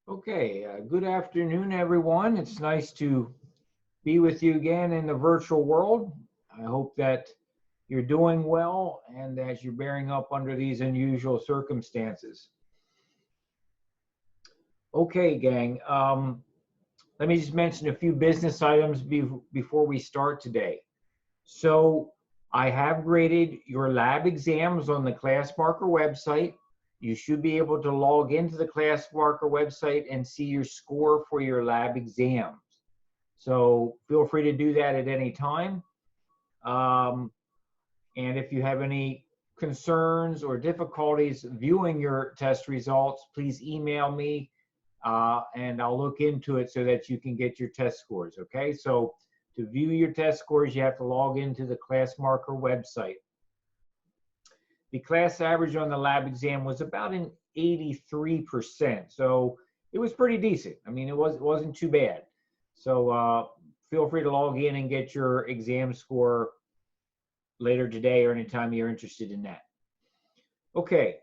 Okay, good afternoon, everyone. It's nice to be with you again in the virtual world. I hope that you're doing well and that you're bearing up under these unusual circumstances. Okay, gang, let me just mention a few business items before we start today. So I have graded your lab exams on the ClassMarker website. You should be able to log into the ClassMarker website and see your score for your lab exams. So feel free to do that at any time. And if you have any concerns or difficulties viewing your test results, please email me and I'll look into it so that you can get your test scores, okay? So to view your test scores, you have to log into the ClassMarker website. The class average on the lab exam was about an 83%, so it was pretty decent. I mean, it wasn't too bad. So feel free to log in and get your exam score later today or anytime you're interested in that. Okay,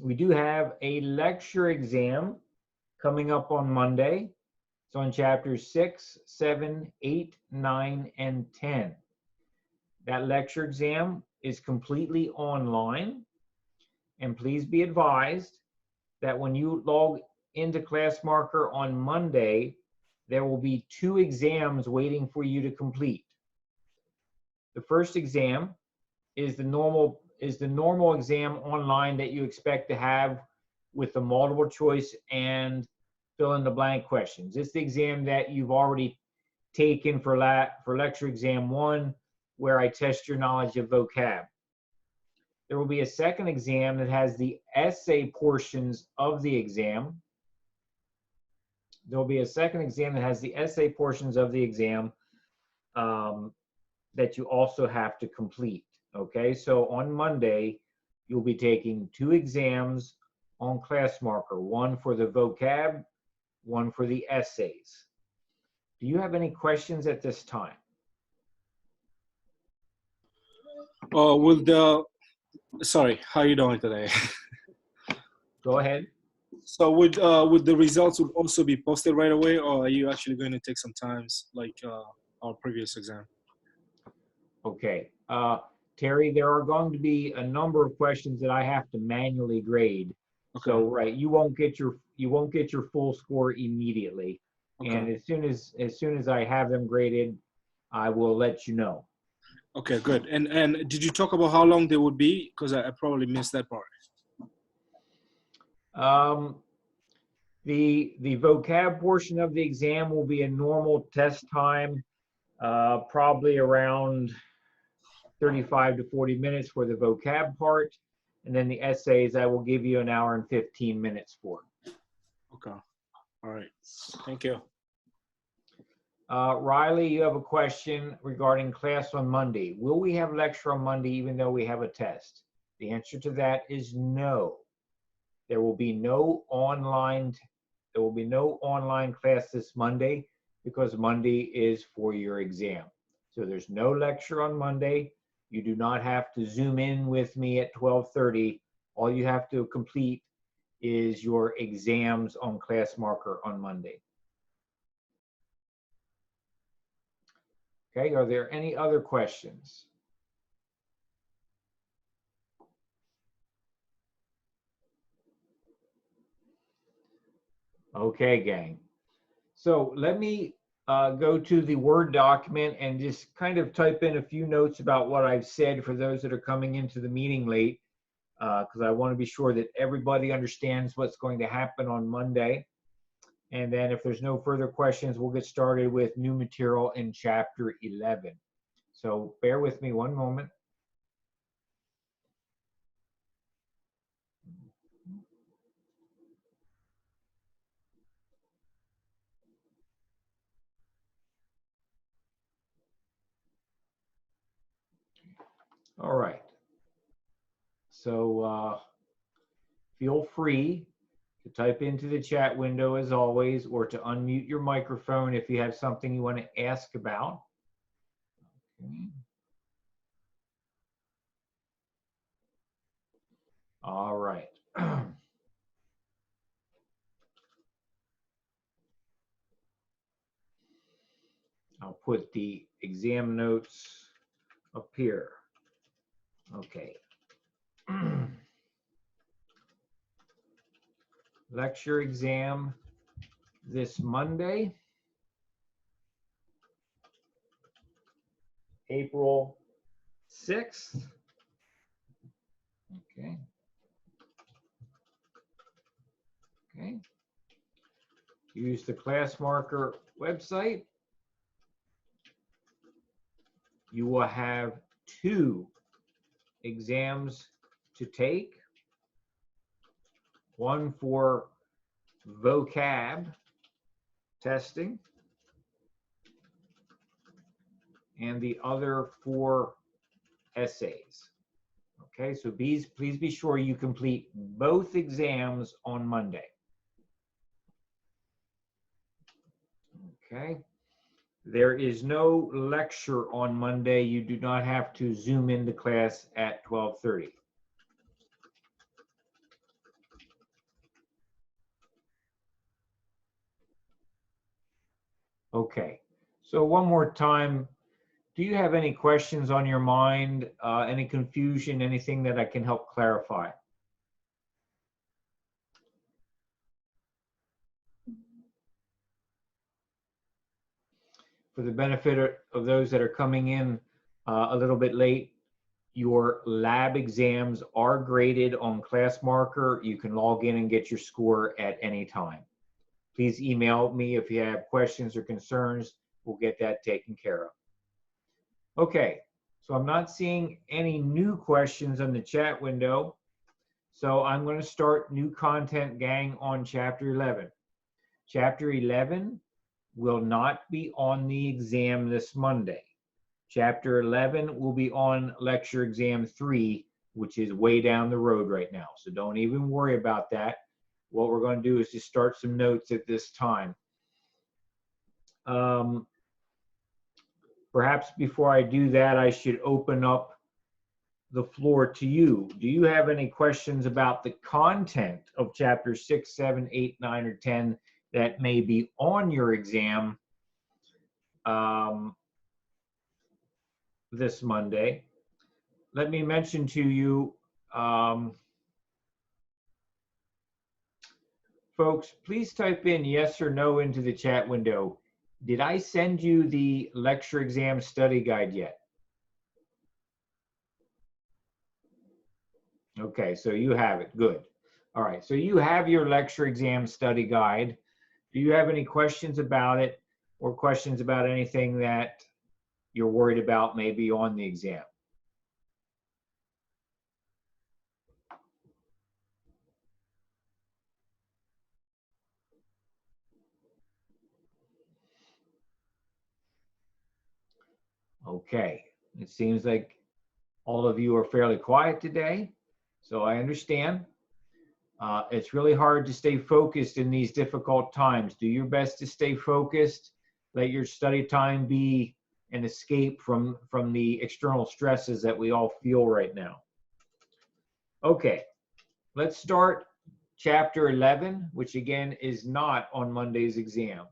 we do have a lecture exam coming up on Monday. It's on chapters 6, 7, 8, 9, and 10. That lecture exam is completely online. And please be advised that when you log into ClassMarker on Monday, there will be 2 exams waiting for you to complete. The first exam is the normal exam online that you expect to have with the multiple choice and fill in the blank questions. It's the exam that you've already taken for lecture exam 1, where I test your knowledge of vocab. There will be a second exam that has the essay portions of the exam. There will be a second exam that has the essay portions of the exam that you also have to complete. Okay, so on Monday, you'll be taking 2 exams on ClassMarker, one for the vocab, one for the essays. Do you have any questions at this time? Sorry, how are you doing today? Go ahead. So would the results would also be posted right away, or are you actually going to take some times like our previous exam? Okay. Terry, there are going to be a number of questions that I have to manually grade. Okay. So right, you won't get your full score immediately. Okay. And as soon as I have them graded, I will let you know. Okay, good. And did you talk about how long they would be? Because I probably missed that part. The vocab portion of the exam will be a normal test time, probably around 35 to 40 minutes for the vocab part. And then the essays, I will give you an hour and 15 minutes for. Okay. All right. Thank you. Riley, you have a question regarding class on Monday. Will we have lecture on Monday even though we have a test? The answer to that is no. There will be no online class this Monday because Monday is for your exam. So there's no lecture on Monday. You do not have to Zoom in with me at 12:30. All you have to complete is your exams on ClassMarker on Monday. Okay, are there any other questions? Okay, gang. So let me go to the Word document and just kind of type in a few notes about what I've said for those that are coming into the meeting late, because I want to be sure that everybody understands what's going to happen on Monday. And then if there's no further questions, we'll get started with new material in chapter 11. So bear with me one moment. All right. So feel free to type into the chat window as always, or to unmute your microphone if you have something you want to ask about. Okay. All right. I'll put the exam notes up here. Okay. Lecture exam this Monday, April 6th. Okay. Okay. Use the class marker website. You will have 2 exams to take. One for vocab testing and the other for essays. Okay, so please be sure you complete both exams on Monday. Okay, there is no lecture on Monday. You do not have to Zoom into class at 12:30. Okay, so one more time, do you have any questions on your mind, any confusion, anything that I can help clarify? For the benefit of those that are coming in a little bit late, your lab exams are graded on class marker. You can log in and get your score at any time. Please email me if you have questions or concerns. We'll get that taken care of. Okay, so I'm not seeing any new questions on the chat window. So I'm going to start new content, gang, on Chapter 11. Chapter 11 will not be on the exam this Monday. Chapter 11 will be on lecture exam 3, which is way down the road right now. So don't even worry about that. What we're going to do is just start some notes at this time. Perhaps before I do that, I should open up the floor to you. Do you have any questions about the content of chapter 6, 7, 8, 9, or 10 that may be on your exam this Monday? Let me mention to you, folks, please type in yes or no into the chat window. Did I send you the lecture exam study guide yet? Okay, so you have it. Good. All right, so you have your lecture exam study guide. Do you have any questions about it or questions about anything that you're worried about maybe on the exam? Okay, it seems like all of you are fairly quiet today, so I understand. It's really hard to stay focused in these difficult times. Do your best to stay focused. Let your study time be an escape from the external stresses that we all feel right now. Okay, let's start chapter 11, which again is not on Monday's exam.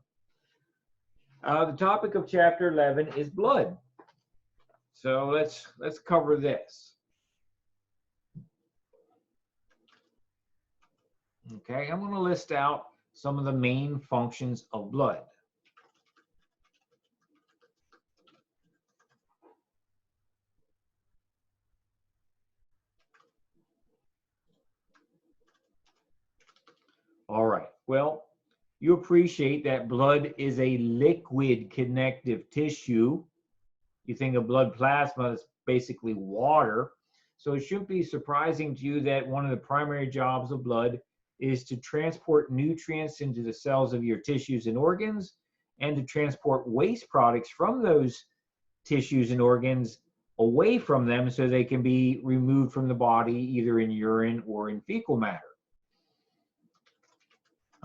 The topic of chapter 11 is blood. So let's cover this. Okay, I'm going to list out some of the main functions of blood. All right, well, you appreciate that blood is a liquid connective tissue. You think of blood plasma as basically water. So it shouldn't be surprising to you that one of the primary jobs of blood is to transport nutrients into the cells of your tissues and organs and to transport waste products from those tissues and organs away from them so they can be removed from the body either in urine or in fecal matter.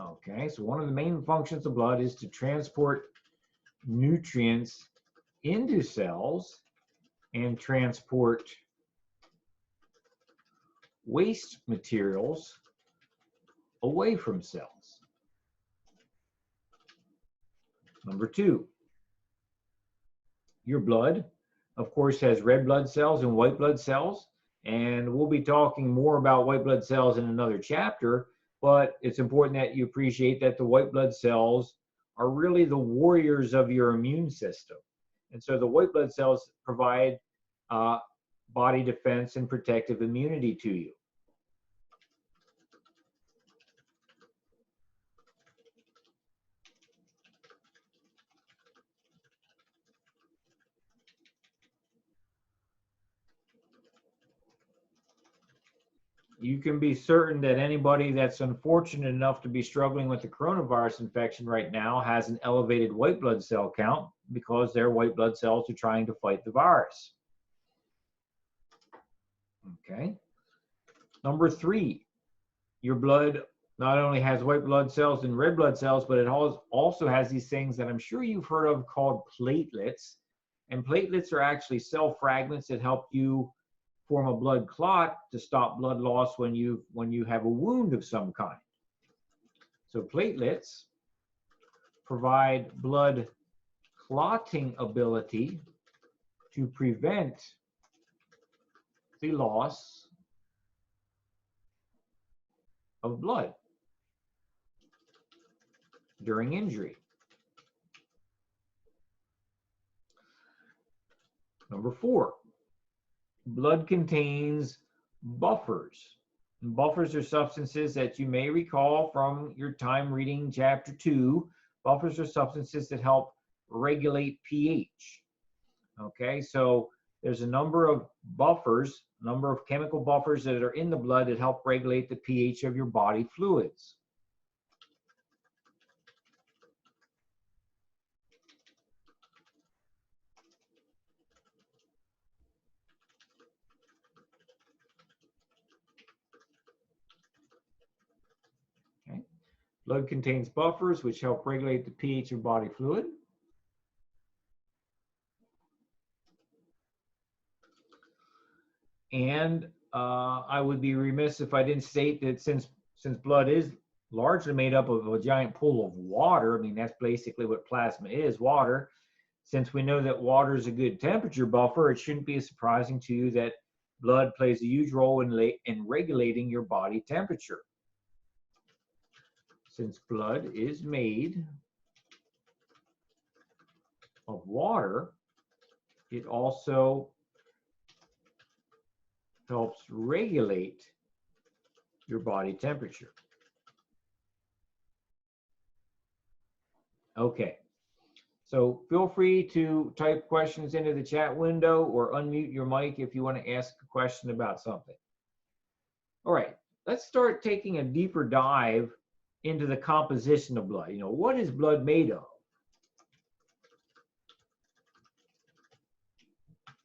Okay, so one of the main functions of blood is to transport nutrients into cells and transport waste materials away from cells. Number 2, Your blood, of course, has red blood cells and white blood cells. And we'll be talking more about white blood cells in another chapter, but it's important that you appreciate that the white blood cells are really the warriors of your immune system. And so the white blood cells provide body defense and protective immunity to you. You can be certain that anybody that's unfortunate enough to be struggling with the coronavirus infection right now has an elevated white blood cell count because their white blood cells are trying to fight the virus. Okay. Number 3, your blood not only has white blood cells and red blood cells, but it also has these things that I'm sure you've heard of called platelets. And platelets are actually cell fragments that help you form a blood clot to stop blood loss when you have a wound of some kind. So platelets provide blood clotting ability to prevent the loss of blood during injury. Number 4, blood contains buffers. And buffers are substances that you may recall from your time reading chapter 2. Buffers are substances that help regulate pH. Okay, so there's a number of buffers, number of chemical buffers that are in the blood that help regulate the pH of your body fluids. Okay. Blood contains buffers which help regulate the pH of body fluid. And I would be remiss if I didn't state that since blood is largely made up of a giant pool of water, I mean, that's basically what plasma is, water. Since we know that water is a good temperature buffer, it shouldn't be surprising to you that blood plays a huge role in regulating your body temperature. Since blood is made of water, it also helps regulate your body temperature. Okay, so feel free to type questions into the chat window or unmute your mic if you want to ask a question about something. All right, let's start taking a deeper dive into the composition of blood. You know, what is blood made of?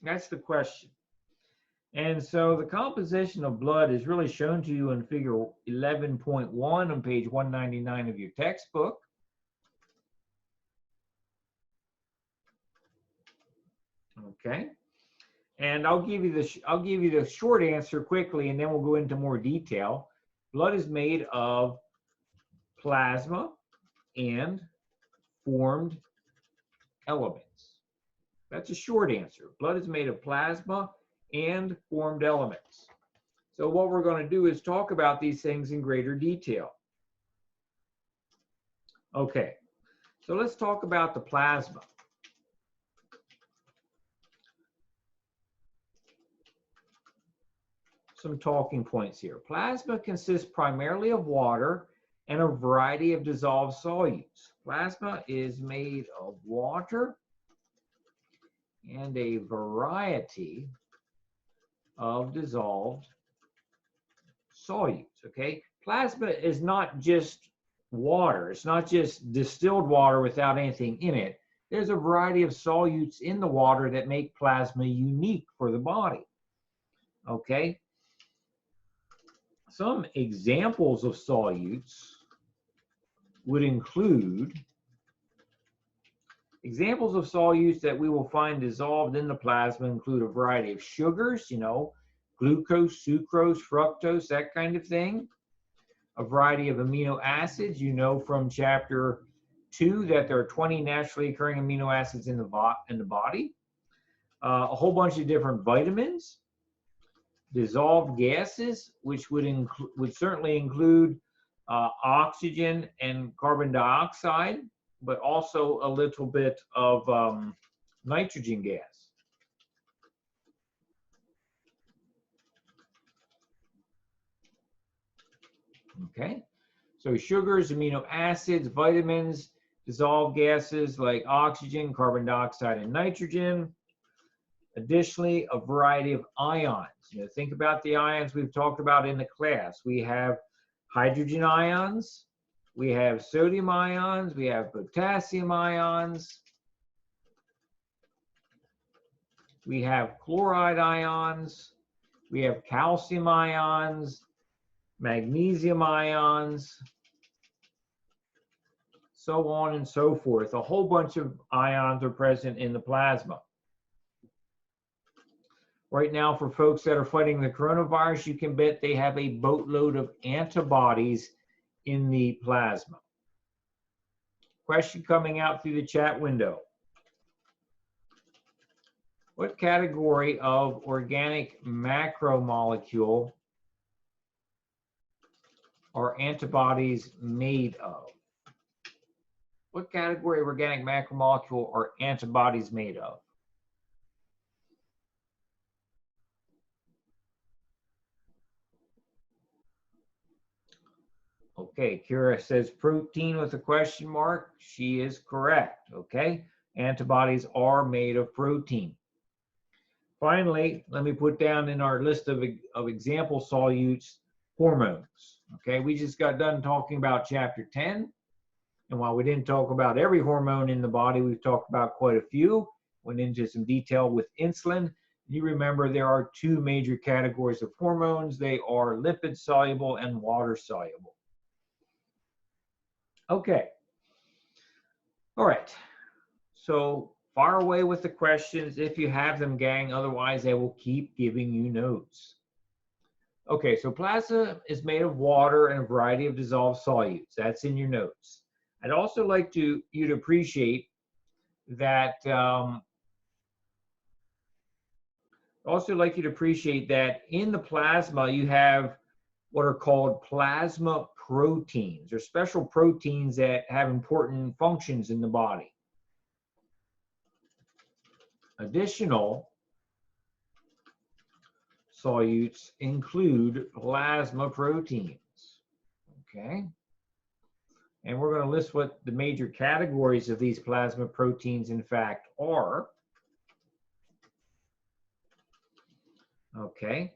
That's the question. And so the composition of blood is really shown to you in figure 11.1 on page 199 of your textbook. Okay. And I'll give you the short answer quickly, and then we'll go into more detail. Blood is made of plasma and formed elements. That's a short answer. Blood is made of plasma and formed elements. So what we're going to do is talk about these things in greater detail. Okay, so let's talk about the plasma. Some talking points here. Plasma consists primarily of water and a variety of dissolved solutes. Plasma is made of water and a variety of dissolved solutes, okay? Plasma is not just water. It's not just distilled water without anything in it. There's a variety of solutes in the water that make plasma unique for the body, okay? Some examples of solutes would include examples of solutes that we will find dissolved in the plasma include a variety of sugars, you know, glucose, sucrose, fructose, that kind of thing. A variety of amino acids, you know from chapter 2 that there are 20 naturally occurring amino acids in the body. a whole bunch of different vitamins, dissolved gases, which would certainly include oxygen and carbon dioxide, but also a little bit of nitrogen gas. Okay, so sugars, amino acids, vitamins, dissolved gases like oxygen, carbon dioxide, and nitrogen. Additionally, a variety of ions. Think about the ions we've talked about in the class. We have hydrogen ions, we have sodium ions, we have potassium ions, we have chloride ions, we have calcium ions, magnesium ions, so on and so forth. A whole bunch of ions are present in the plasma. Right now, for folks that are fighting the coronavirus, you can bet they have a boatload of antibodies in the plasma. Question coming out through the chat window. What category of organic macromolecule are antibodies made of? What category of organic macromolecule are antibodies made of? Okay, Kira says protein with a question mark. She is correct, okay? Antibodies are made of protein. Finally, let me put down in our list of example solutes, hormones, okay? We just got done talking about chapter 10. And while we didn't talk about every hormone in the body, we've talked about quite a few, went into some detail with insulin. You remember there are two major categories of hormones. They are lipid soluble and water soluble. Okay. All right. So fire away with the questions if you have them, gang. Otherwise, I will keep giving you notes. Okay, so plasma is made of water and a variety of dissolved solutes. That's in your notes. I'd also like you to appreciate that in the plasma you have what are called plasma proteins. They're special proteins that have important functions in the body. Additional solutes include plasma proteins. Okay. And we're going to list what the major categories of these plasma proteins, in fact, are. Okay.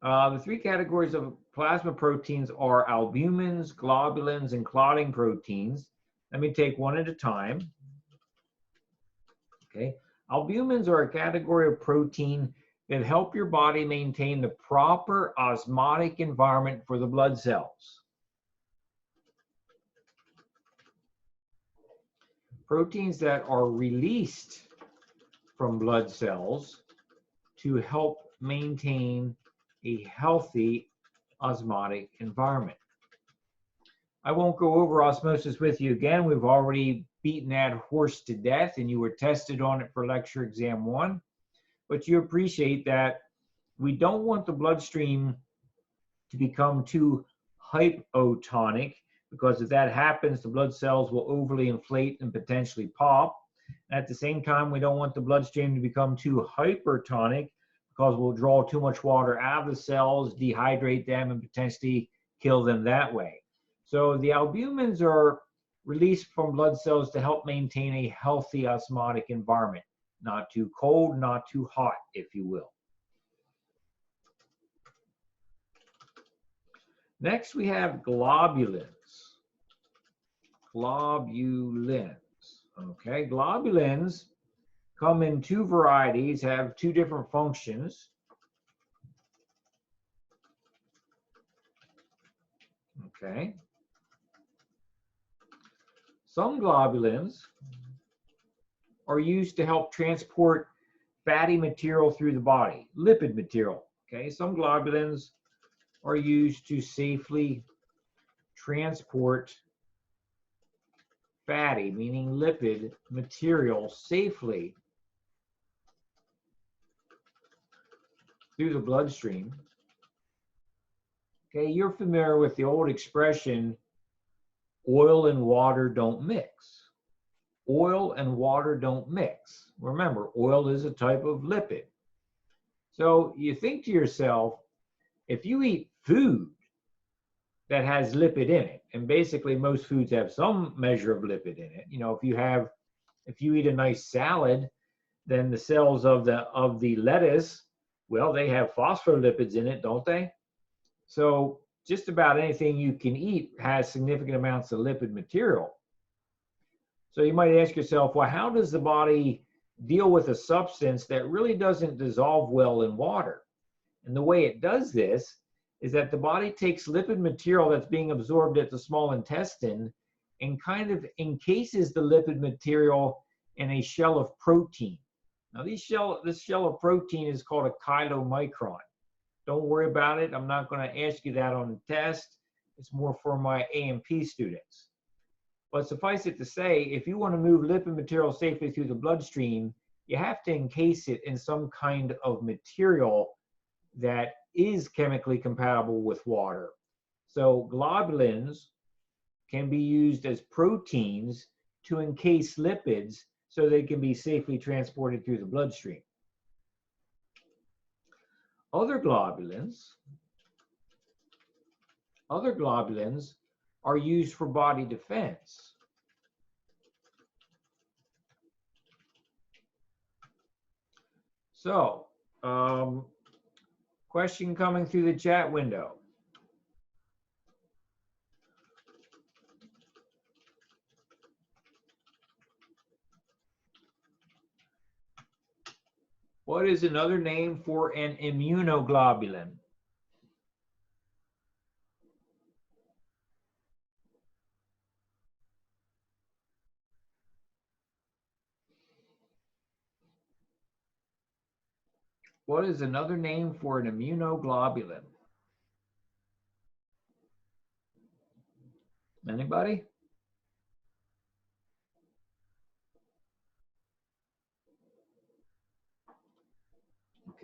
The three categories of plasma proteins are albumins, globulins, and clotting proteins. Let me take one at a time. Okay. Albumins are a category of protein that help your body maintain the proper osmotic environment for the blood cells. Proteins that are released from blood cells to help maintain a healthy osmotic environment. I won't go over osmosis with you again. We've already beaten that horse to death and you were tested on it for lecture exam 1. But you appreciate that we don't want the bloodstream to become too hypotonic, because if that happens, the blood cells will overly inflate and potentially pop. And at the same time, we don't want the bloodstream to become too hypertonic, because we'll draw too much water out of the cells, dehydrate them, and potentially kill them that way. So the albumins are released from blood cells to help maintain a healthy osmotic environment. Not too cold, not too hot, if you will. Next, we have globulins. Globulins. Okay, globulins come in two varieties, have two different functions. Okay. Some globulins are used to help transport fatty material through the body, lipid material. Okay, some globulins are used to safely transport fatty, meaning lipid material, safely through the bloodstream. Okay, you're familiar with the old expression, oil and water don't mix. Oil and water don't mix. Remember, oil is a type of lipid. So you think to yourself, if you eat food that has lipid in it, and basically most foods have some measure of lipid in it. You know, if you eat a nice salad, then the cells of the lettuce, well, they have phospholipids in it, don't they? So just about anything you can eat has significant amounts of lipid material. So you might ask yourself, well, how does the body deal with a substance that really doesn't dissolve well in water? And the way it does this is that the body takes lipid material that's being absorbed at the small intestine and kind of encases the lipid material in a shell of protein. Now, this shell of protein is called a chylomicron. Don't worry about it. I'm not going to ask you that on the test. It's more for my A&P students. But suffice it to say, if you want to move lipid material safely through the bloodstream, you have to encase it in some kind of material that is chemically compatible with water. So globulins can be used as proteins to encase lipids so they can be safely transported through the bloodstream. Other globulins are used for body defense. So, question coming through the chat window. What is another name for an immunoglobulin? What is another name for an immunoglobulin? Anybody?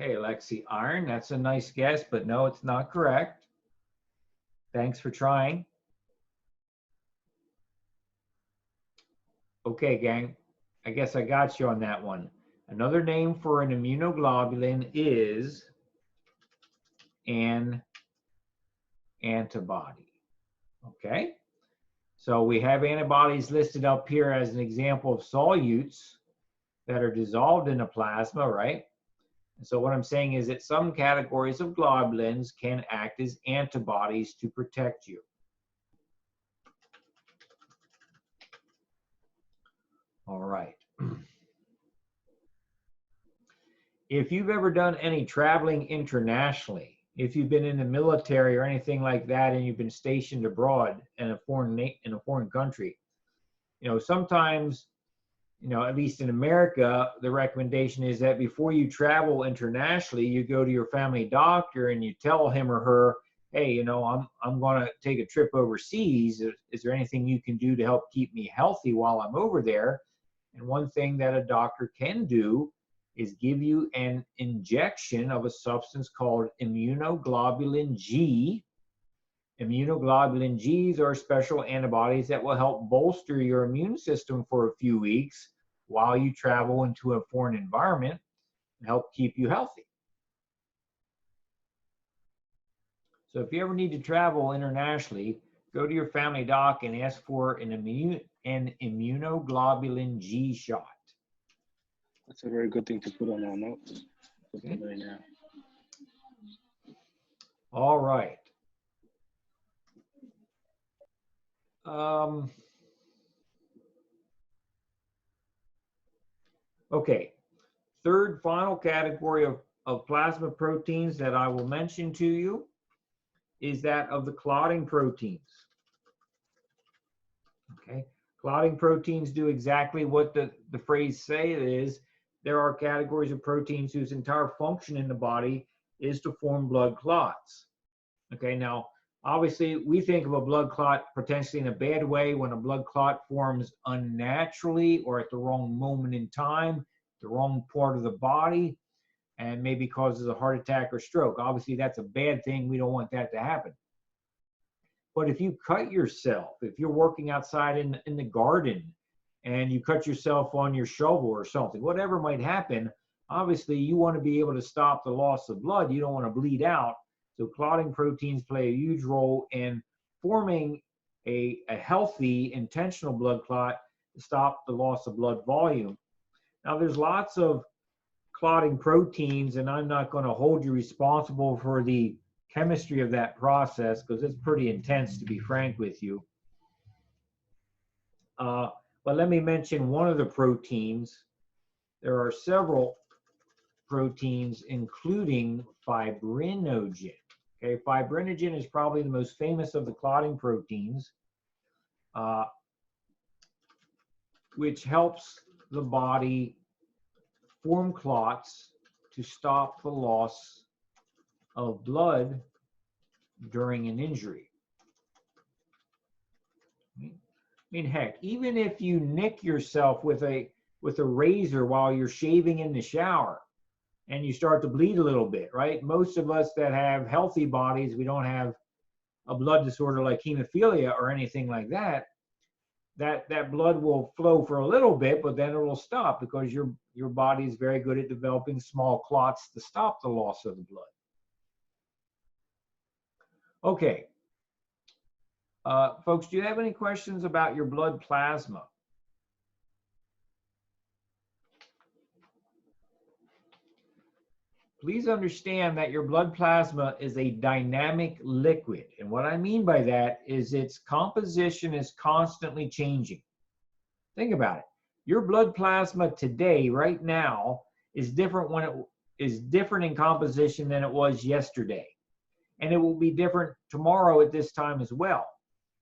Okay, Lexi, iron, that's a nice guess, but no, it's not correct. Thanks for trying. Okay, gang, I guess I got you on that one. Another name for an immunoglobulin is an antibody. Okay, so we have antibodies listed up here as an example of solutes that are dissolved in the plasma, right? And so what I'm saying is that some categories of globulins can act as antibodies to protect you. All right. If you've ever done any traveling internationally, if you've been in the military or anything like that, and you've been stationed abroad in a foreign country, you know, sometimes, you know, at least in America, the recommendation is that before you travel internationally, you go to your family doctor and you tell him or her, hey, you know, I'm going to take a trip overseas. Is there anything you can do to help keep me healthy while I'm over there? And one thing that a doctor can do is give you an injection of a substance called immunoglobulin G. Immunoglobulin Gs are special antibodies that will help bolster your immune system for a few weeks while you travel into a foreign environment and help keep you healthy. So if you ever need to travel internationally, go to your family doc and ask for an immunoglobulin G shot. That's a very good thing to put on our notes. Okay. Right now. All right. Okay. Third, final category of plasma proteins that I will mention to you is that of the clotting proteins. Okay. Clotting proteins do exactly what the phrase say it is. There are categories of proteins whose entire function in the body is to form blood clots. Okay, now, obviously, we think of a blood clot potentially in a bad way when a blood clot forms unnaturally or at the wrong moment in time, the wrong part of the body. and maybe causes a heart attack or stroke. Obviously, that's a bad thing. We don't want that to happen. But if you cut yourself, if you're working outside in the garden and you cut yourself on your shovel or something, whatever might happen, obviously you want to be able to stop the loss of blood. You don't want to bleed out. So clotting proteins play a huge role in forming a healthy intentional blood clot to stop the loss of blood volume. Now there's lots of clotting proteins, and I'm not going to hold you responsible for the chemistry of that process because it's pretty intense, to be frank with you. But let me mention one of the proteins. There are several proteins, including fibrinogen. Okay, fibrinogen is probably the most famous of the clotting proteins, which helps the body form clots to stop the loss of blood during an injury. I mean, heck, even if you nick yourself with a razor while you're shaving in the shower and you start to bleed a little bit, right? Most of us that have healthy bodies, we don't have a blood disorder like hemophilia or anything like that. That blood will flow for a little bit, but then it will stop because your body is very good at developing small clots to stop the loss of the blood. Okay. Folks, do you have any questions about your blood plasma? Please understand that your blood plasma is a dynamic liquid. And what I mean by that is its composition is constantly changing. Think about it. Your blood plasma today, right now, is different in composition than it was yesterday. And it will be different tomorrow at this time as well,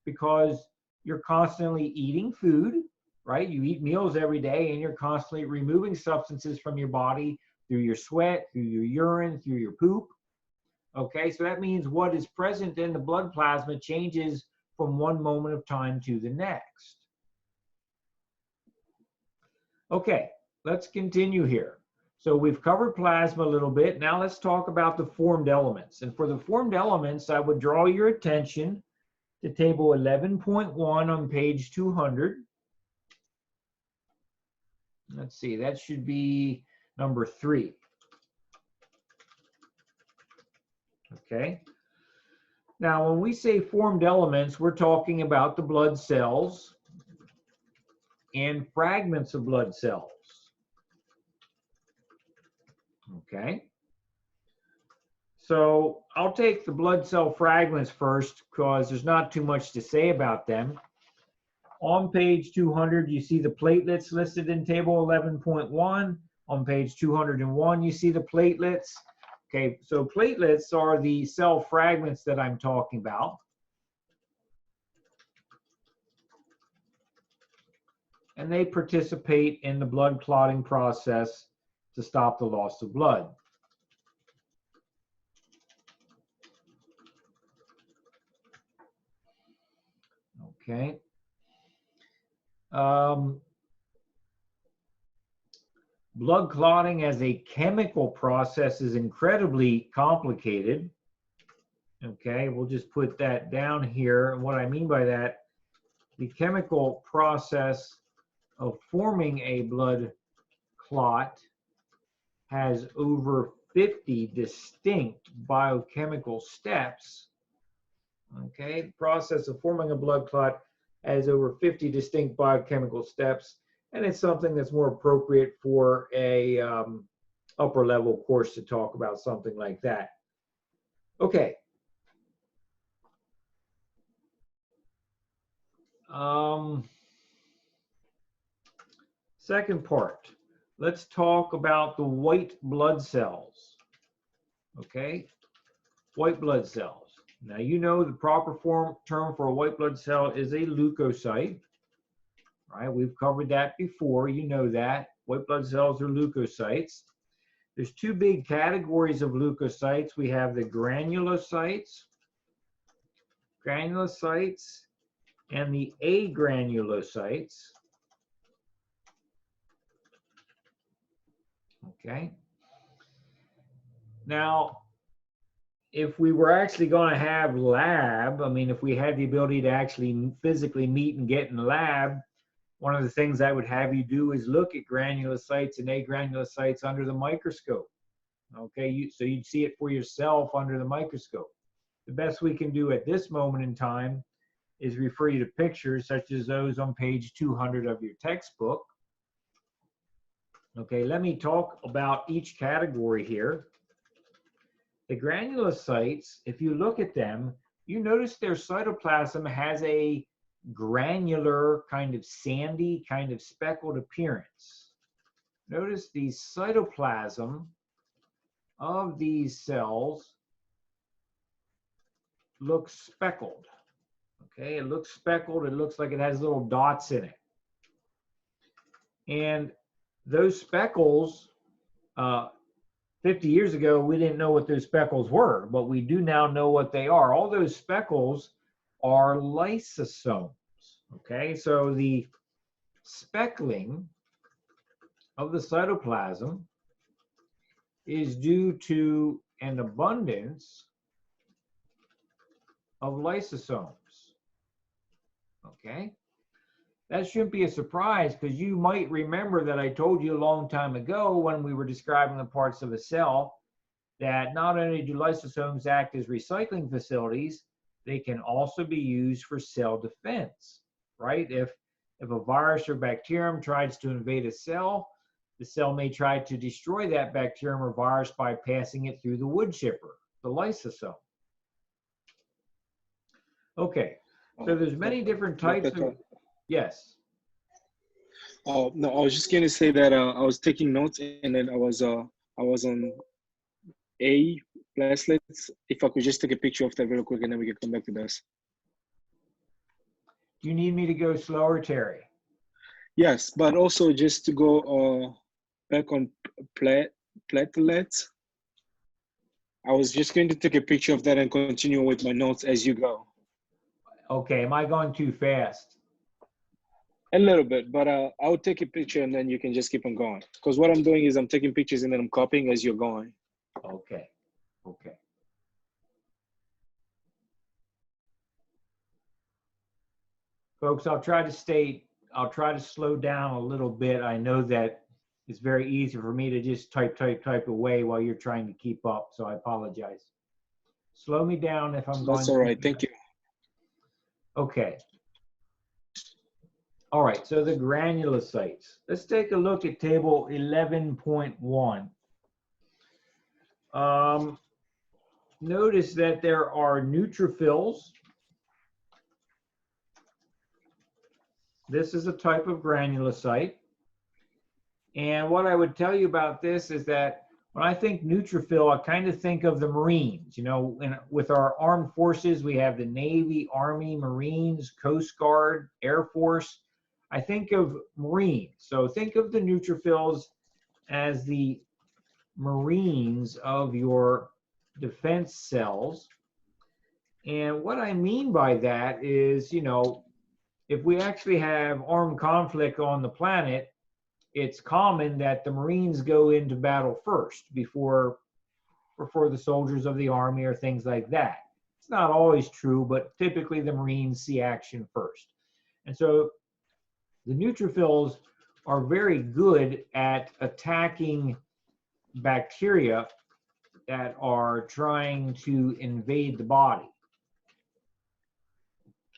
because you're constantly eating food, right? You eat meals every day and you're constantly removing substances from your body through your sweat, through your urine, through your poop. Okay, so that means what is present in the blood plasma changes from one moment of time to the next. Okay, let's continue here. So we've covered plasma a little bit. Now let's talk about the formed elements. And for the formed elements, I would draw your attention to table 11.1 on page 200. Let's see, that should be number 3. Okay. Now, when we say formed elements, we're talking about the blood cells and fragments of blood cells. Okay. So I'll take the blood cell fragments first because there's not too much to say about them. On page 200, you see the platelets listed in table 11.1. On page 201, you see the platelets. Okay, so platelets are the cell fragments that I'm talking about. And they participate in the blood clotting process to stop the loss of blood. Okay. Blood clotting as a chemical process is incredibly complicated. Okay, we'll just put that down here. And what I mean by that, the chemical process of forming a blood clot has over 50 distinct biochemical steps. Okay, the process of forming a blood clot has over 50 distinct biochemical steps, and it's something that's more appropriate for a upper level course to talk about something like that. Okay. Second part, let's talk about the white blood cells. Okay, white blood cells. Now you know the proper term for a white blood cell is a leukocyte. Right, we've covered that before, you know that. White blood cells are leukocytes. There's two big categories of leukocytes. We have the granulocytes, and the agranulocytes. Okay. Now, if we were actually going to have lab, I mean, if we had the ability to actually physically meet and get in the lab, one of the things I would have you do is look at granulocytes and agranulocytes under the microscope. Okay, so you'd see it for yourself under the microscope. The best we can do at this moment in time is refer you to pictures such as those on page 200 of your textbook. Okay, let me talk about each category here. The granulocytes, if you look at them, you notice their cytoplasm has a granular, kind of sandy, kind of speckled appearance. Notice the cytoplasm of these cells looks speckled. Okay, it looks speckled. It looks like it has little dots in it. And those speckles, 50 years ago, we didn't know what those speckles were, but we do now know what they are. All those speckles are lysosomes. Okay, so the speckling of the cytoplasm is due to an abundance of lysosomes. Okay, that shouldn't be a surprise because you might remember that I told you a long time ago when we were describing the parts of a cell that not only do lysosomes act as recycling facilities, they can also be used for cell defense, right? If a virus or bacterium tries to invade a cell, the cell may try to destroy that bacterium or virus by passing it through the wood chipper, the lysosome. Okay, so there's many different types of, yes. Oh no, I was just gonna say that I was taking notes and then I was on A platelets. If I could just take a picture of that real quick and then we can come back to this. Do you need me to go slower, Terry? Yes, but also just to go back on platelets. I was just going to take a picture of that and continue with my notes as you go. Okay, am I going too fast? A little bit, but I'll take a picture and then you can just keep on going. Because what I'm doing is I'm taking pictures and then I'm copying as you're going. Okay, okay. Folks, I'll try to slow down a little bit. I know that it's very easy for me to just type away while you're trying to keep up, so I apologize. Slow me down if I'm going. That's all right, thank you. Okay. All right, so the granulocytes. Let's take a look at table 11.1. Notice that there are neutrophils. This is a type of granulocyte. And what I would tell you about this is that when I think neutrophil, I kind of think of the Marines. You know, with our armed forces, we have the Navy, Army, Marines, Coast Guard, Air Force. I think of Marines. So think of the neutrophils as the Marines of your defense cells. And what I mean by that is, you know, if we actually have armed conflict on the planet, it's common that the Marines go into battle first before the soldiers of the Army or things like that. It's not always true, but typically the Marines see action first. And so the neutrophils are very good at attacking bacteria that are trying to invade the body.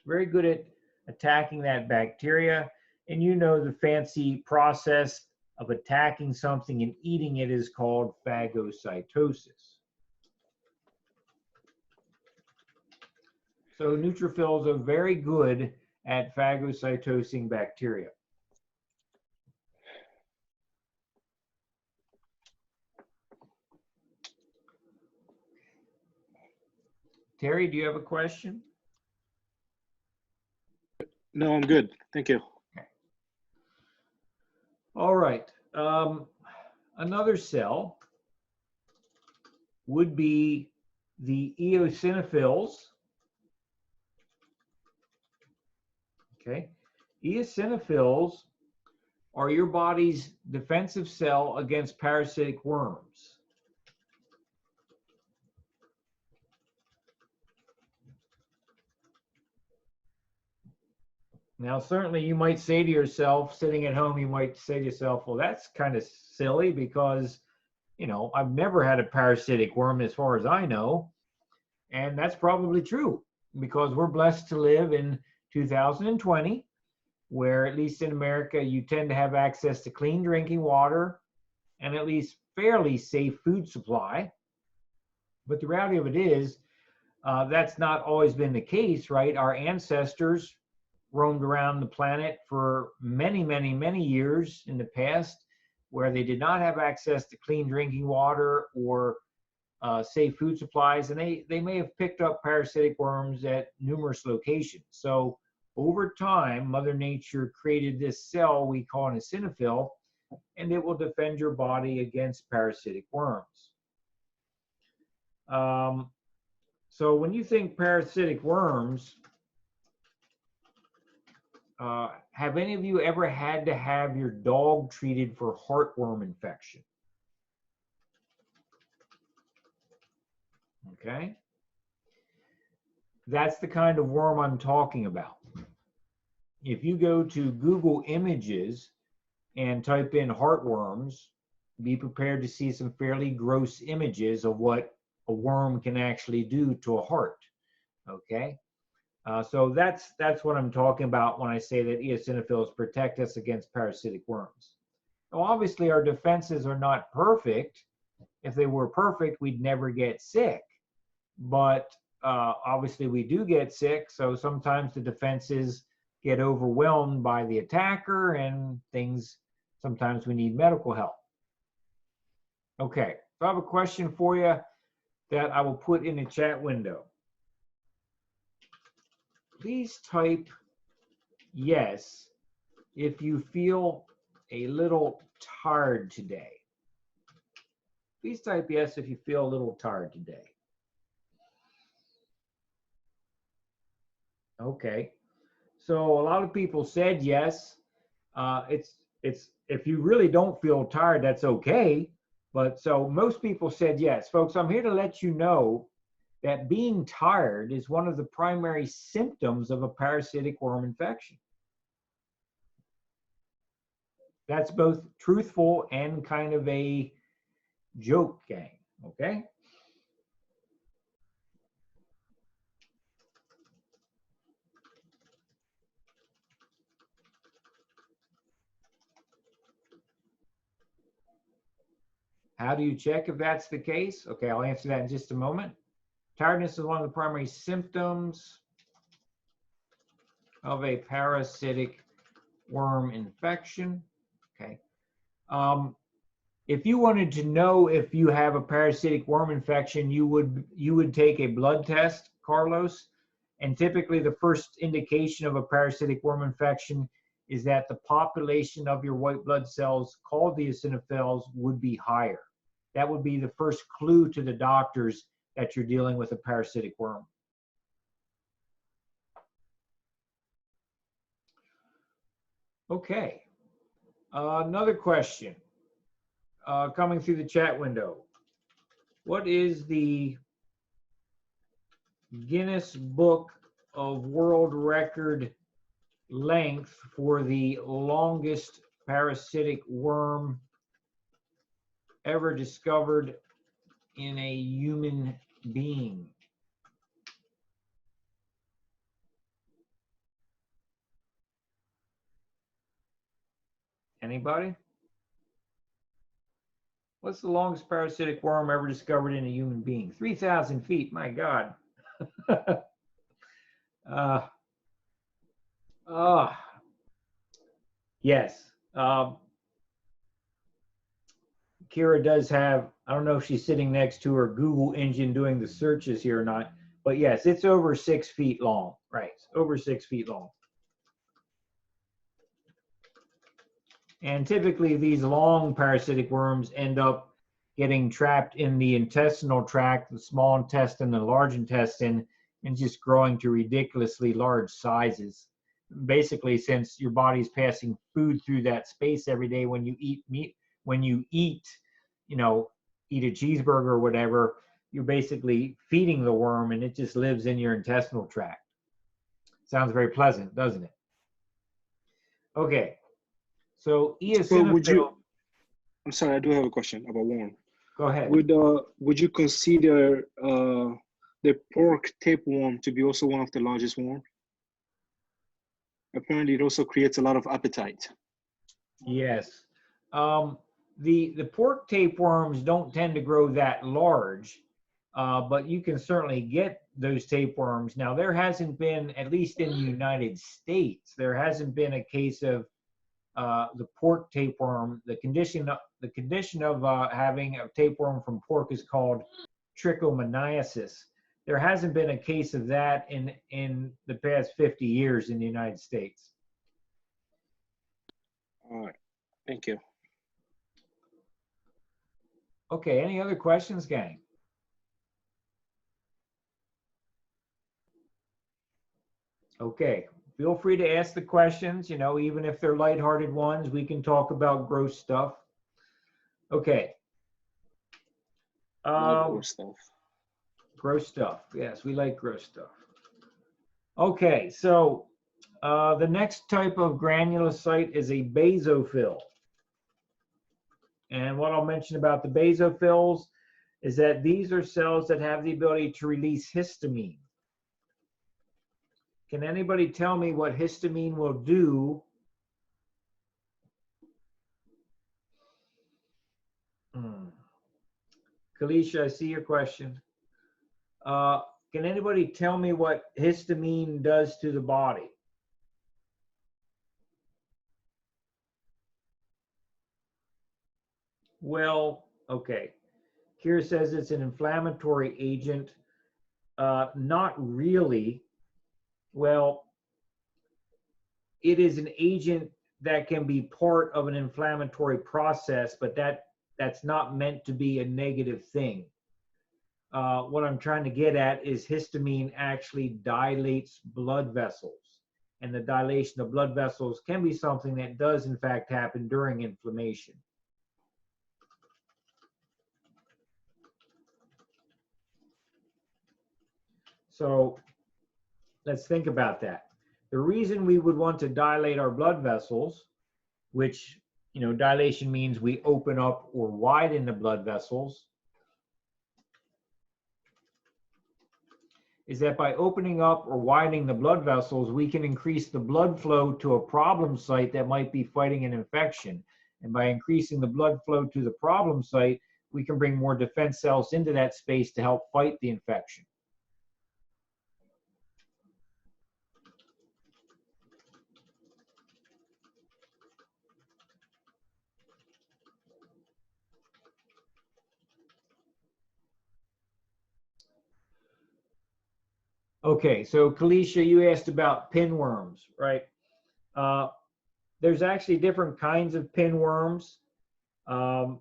Very good at attacking that bacteria. And you know the fancy process of attacking something and eating it is called phagocytosis. So neutrophils are very good at phagocytosing bacteria. Terry, do you have a question? No, I'm good. Thank you. Okay. All right. Another cell would be the eosinophils. Okay. Eosinophils are your body's defensive cell against parasitic worms. Now, certainly you might say to yourself, sitting at home, you might say to yourself, well, that's kind of silly because, I've never had a parasitic worm as far as I know. And that's probably true because we're blessed to live in 2020, where at least in America, you tend to have access to clean drinking water and at least fairly safe food supply. But the reality of it is, that's not always been the case, right? Our ancestors roamed around the planet for many, many, many years in the past where they did not have access to clean drinking water or safe food supplies, and they may have picked up parasitic worms at numerous locations. So over time, Mother Nature created this cell we call an eosinophil, and it will defend your body against parasitic worms. So when you think parasitic worms, have any of you ever had to have your dog treated for heartworm infection? Okay. That's the kind of worm I'm talking about. If you go to Google Images and type in heartworms, be prepared to see some fairly gross images of what a worm can actually do to a heart. Okay. So that's what I'm talking about when I say that eosinophils protect us against parasitic worms. Now, obviously, our defenses are not perfect. If they were perfect, we'd never get sick. But obviously, we do get sick. So sometimes the defenses get overwhelmed by the attacker and sometimes we need medical help. Okay, so I have a question for you that I will put in the chat window. Please type yes if you feel a little tired today. Please type yes if you feel a little tired today. Okay, so a lot of people said yes. It's if you really don't feel tired, that's okay. But so most people said yes. Folks, I'm here to let you know that being tired is one of the primary symptoms of a parasitic worm infection. That's both truthful and kind of a joke, gang, okay? How do you check if that's the case? Okay, I'll answer that in just a moment. Tiredness is one of the primary symptoms of a parasitic worm infection. Okay. If you wanted to know if you have a parasitic worm infection, you would take a blood test, Carlos. And typically the first indication of a parasitic worm infection is that the population of your white blood cells called the eosinophils would be higher. That would be the first clue to the doctors that you're dealing with a parasitic worm. Okay, another question coming through the chat window. What is the Guinness Book of World Record length for the longest parasitic worm ever discovered in a human being? Anybody? What's the longest parasitic worm ever discovered in a human being? 3,000 feet, my God. Yes. Kira does have, I don't know if she's sitting next to her Google engine doing the searches here or not, but yes, it's over 6 feet long, right? Over 6 feet long. And typically these long parasitic worms end up getting trapped in the intestinal tract, the small intestine, the large intestine, and just growing to ridiculously large sizes. Basically, since your body's passing food through that space every day when you eat meat, when you eat a cheeseburger or whatever, you're basically feeding the worm and it just lives in your intestinal tract. Sounds very pleasant, doesn't it? Okay, so So would eosinophil, you? I'm sorry, I do have a question about worm. go ahead. Would you consider the pork tapeworm to be also one of the largest worm? Apparently, it also creates a lot of appetite. Yes. Um, the pork tapeworms don't tend to grow that large, but you can certainly get those tapeworms. Now, there hasn't been, at least in the United States, there hasn't been a case of the pork tapeworm. The condition of having a tapeworm from pork is called trichomoniasis. There hasn't been a case of that in the past 50 years in the United States. All right, thank you. Okay, any other questions, gang? Okay, feel free to ask the questions, even if they're lighthearted ones, we can talk about gross stuff. Okay. Love our stuff. Gross stuff. Yes, we like gross stuff. Okay, so the next type of granulocyte is a basophil. And what I'll mention about the basophils is that these are cells that have the ability to release histamine. Can anybody tell me what histamine will do? Kalisha, I see your question. Can anybody tell me what histamine does to the body? Well, okay. Kira says it's an inflammatory agent. Not really. Well, it is an agent that can be part of an inflammatory process, but that's not meant to be a negative thing. What I'm trying to get at is histamine actually dilates blood vessels. And the dilation of blood vessels can be something that does in fact happen during inflammation. So let's think about that. The reason we would want to dilate our blood vessels, which, dilation means we open up or widen the blood vessels, is that by opening up or widening the blood vessels, we can increase the blood flow to a problem site that might be fighting an infection. And by increasing the blood flow to the problem site, we can bring more defense cells into that space to help fight the infection. Okay, so Kalisha, you asked about pinworms, right? There's actually different kinds of pinworms. The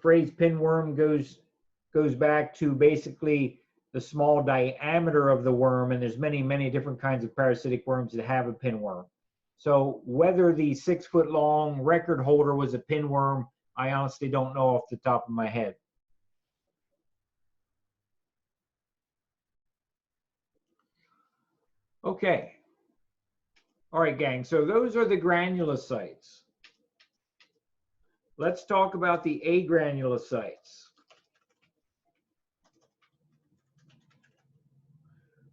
phrase pinworm goes back to basically the small diameter of the worm, and there's many, many different kinds of parasitic worms that have a pinworm. So whether the 6-foot-long record holder was a pinworm, I honestly don't know off the top of my head. Okay. All right, gang, so those are the granulocytes. Let's talk about the agranulocytes.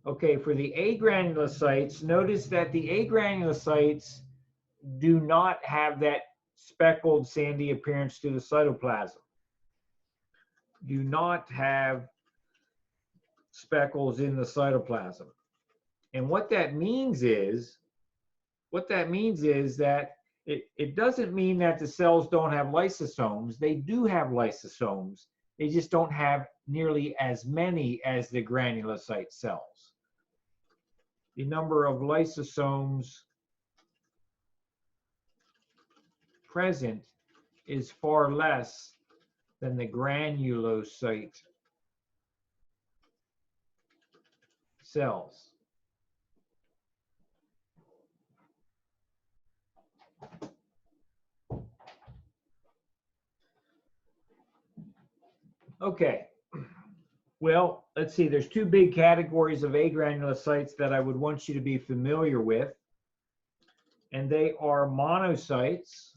Okay, for the agranulocytes, notice that the agranulocytes do not have that speckled sandy appearance to the cytoplasm. Do not have speckles in the cytoplasm. And what that means is that it doesn't mean that the cells don't have lysosomes. They do have lysosomes. They just don't have nearly as many as the granulocyte cells. The number of lysosomes present is far less than the granulocyte cells. Okay, well, let's see, there's two big categories of agranulocytes that I would want you to be familiar with. and they are monocytes.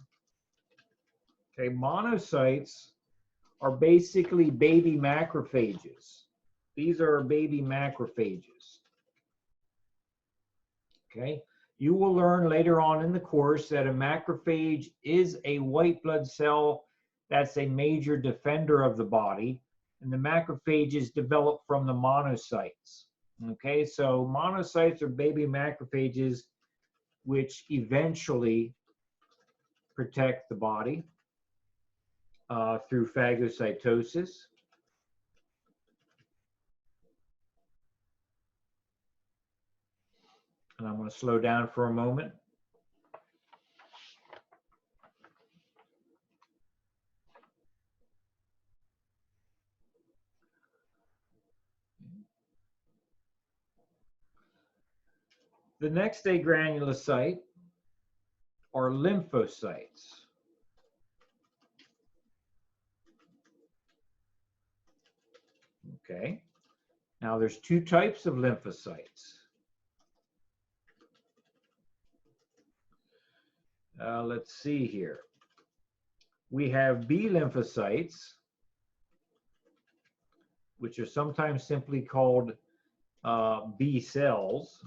Okay, monocytes are basically baby macrophages. These are baby macrophages. Okay, you will learn later on in the course that a macrophage is a white blood cell that's a major defender of the body, and the macrophages develop from the monocytes. Okay, so monocytes are baby macrophages which eventually protect the body through phagocytosis. And I'm going to slow down for a moment. The next agranulocyte are lymphocytes. Okay, now there's two types of lymphocytes. Let's see here. We have B lymphocytes, which are sometimes simply called B cells.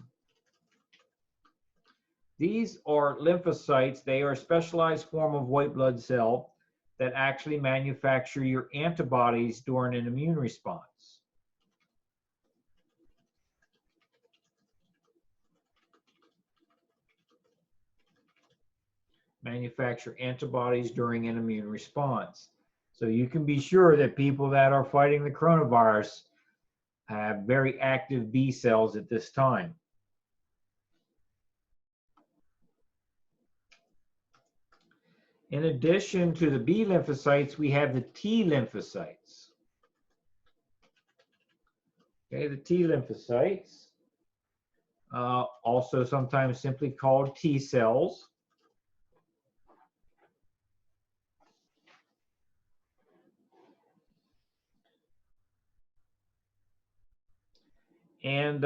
These are lymphocytes. They are a specialized form of white blood cell that actually manufacture your antibodies during an immune response. Manufacture antibodies during an immune response. So you can be sure that people that are fighting the coronavirus have very active B cells at this time. In addition to the B lymphocytes, we have the T lymphocytes. Okay, the T lymphocytes, also sometimes simply called T cells. And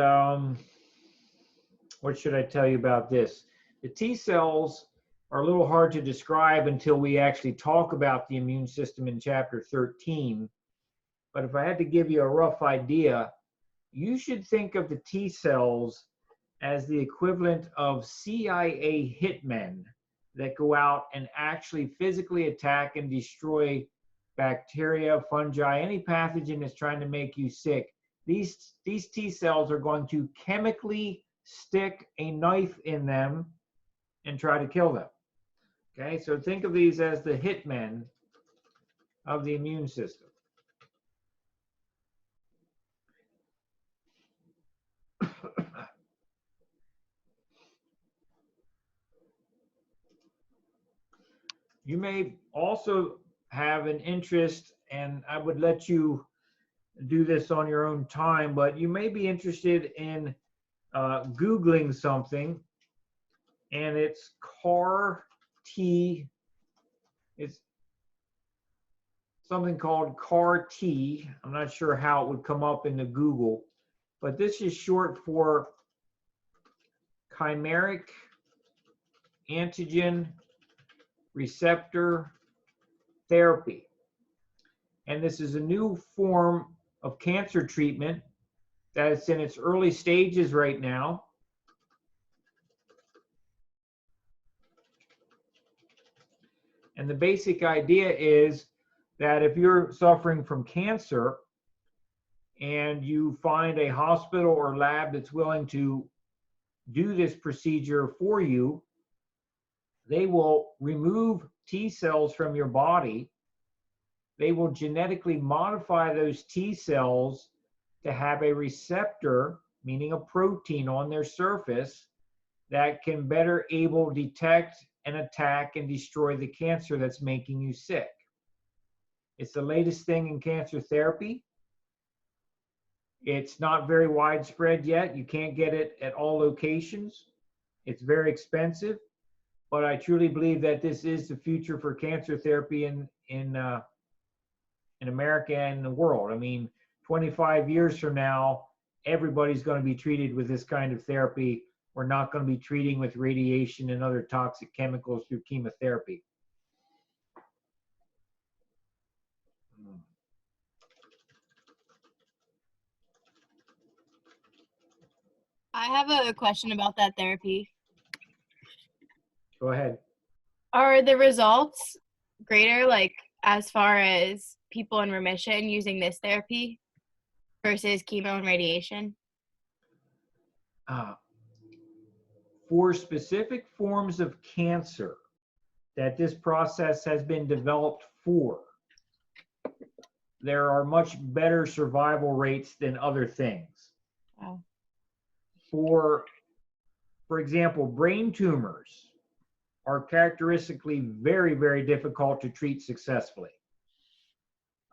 what should I tell you about this? The T cells are a little hard to describe until we actually talk about the immune system in chapter 13. But if I had to give you a rough idea, you should think of the T cells as the equivalent of CIA hitmen that go out and actually physically attack and destroy bacteria, fungi, any pathogen that's trying to make you sick. These T cells are going to chemically stick a knife in them and try to kill them. Okay, so think of these as the hitmen of the immune system. You may also have an interest, and I would let you do this on your own time, but you may be interested in Googling something, and it's CAR-T. It's something called CAR-T. I'm not sure how it would come up in the Google, but this is short for chimeric antigen receptor therapy. And this is a new form of cancer treatment that's in its early stages right now. And the basic idea is that if you're suffering from cancer and you find a hospital or lab that's willing to do this procedure for you, they will remove T cells from your body. They will genetically modify those T cells to have a receptor, meaning a protein on their surface, that can better able detect and attack and destroy the cancer that's making you sick. It's the latest thing in cancer therapy. It's not very widespread yet. You can't get it at all locations. It's very expensive, but I truly believe that this is the future for cancer therapy in America and the world. I mean, 25 years from now, everybody's going to be treated with this kind of therapy we're not going to be treating with radiation and other toxic chemicals through chemotherapy. I have a question about that therapy. Go ahead. Are the results greater, like as far as people in remission using this therapy versus chemo and radiation? For specific forms of cancer that this process has been developed for, there are much better survival rates than other things. Wow. For example, brain tumors are characteristically very, very difficult to treat successfully.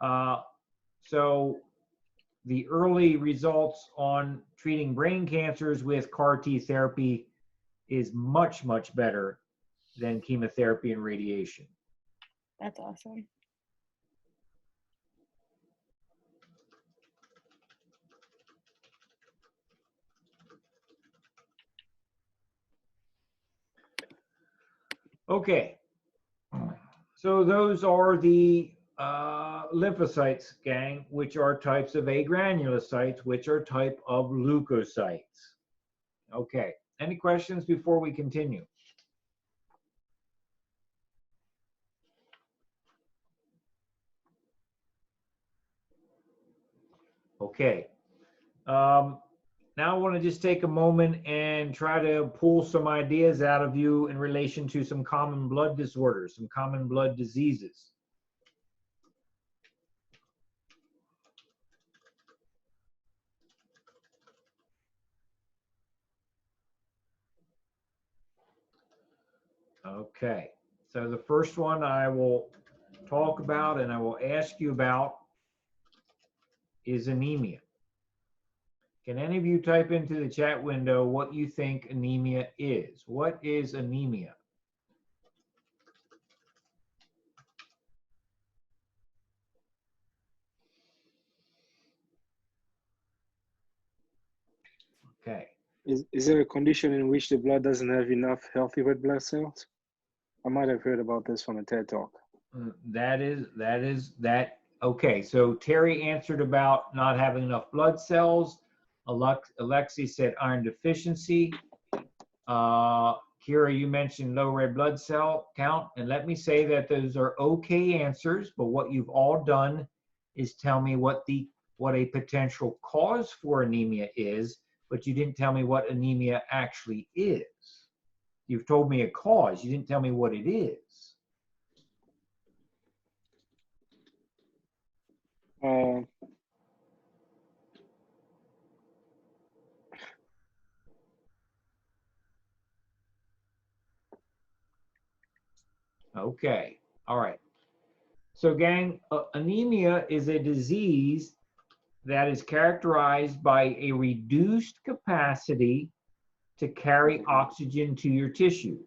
So the early results on treating brain cancers with CAR T therapy is much, much better than chemotherapy and radiation. That's awesome. Okay, so those are the lymphocytes, gang, which are types of agranulocytes, which are type of leukocytes. Okay, any questions before we continue? Okay, now I want to just take a moment and try to pull some ideas out of you in relation to some common blood disorders, some common blood diseases. Okay, so the first one I will talk about and I will ask you about is anemia. Can any of you type into the chat window what you think anemia is? What is anemia? Okay. Is there a condition in which the blood doesn't have enough healthy red blood cells? I might have heard about this from a TED Talk. Okay, so Terry answered about not having enough blood cells. Alexi said iron deficiency. Kira, you mentioned low red blood cell count. And let me say that those are okay answers, but what you've all done is tell me what a potential cause for anemia is, but you didn't tell me what anemia actually is. You've told me a cause, you didn't tell me what it is. Okay, all right. So gang, anemia is a disease that is characterized by a reduced capacity to carry oxygen to your tissues.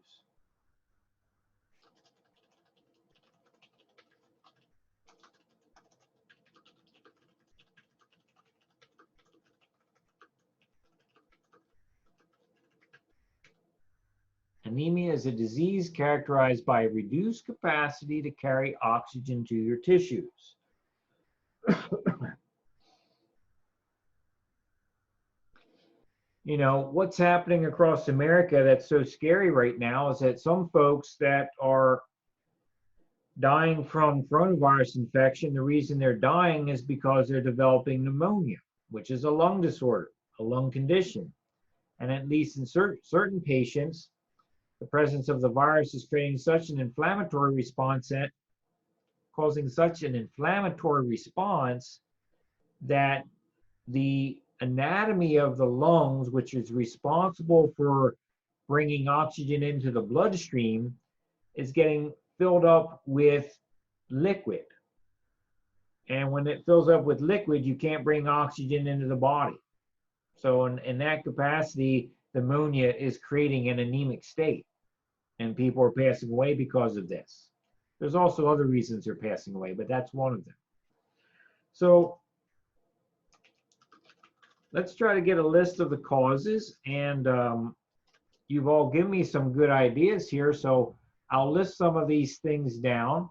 Anemia is a disease characterized by a reduced capacity to carry oxygen to your tissues. You know, what's happening across America that's so scary right now is that some folks that are dying from coronavirus infection, the reason they're dying is because they're developing pneumonia, which is a lung disorder, a lung condition. And at least in certain patients, the presence of the virus is creating such an inflammatory response that causing such an inflammatory response that the anatomy of the lungs, which is responsible for bringing oxygen into the bloodstream, is getting filled up with liquid. And when it fills up with liquid, you can't bring oxygen into the body. So in that capacity, the pneumonia is creating an anemic state, and people are passing away because of this. There's also other reasons they're passing away, but that's one of them. So let's try to get a list of the causes, and you've all given me some good ideas here, so I'll list some of these things down.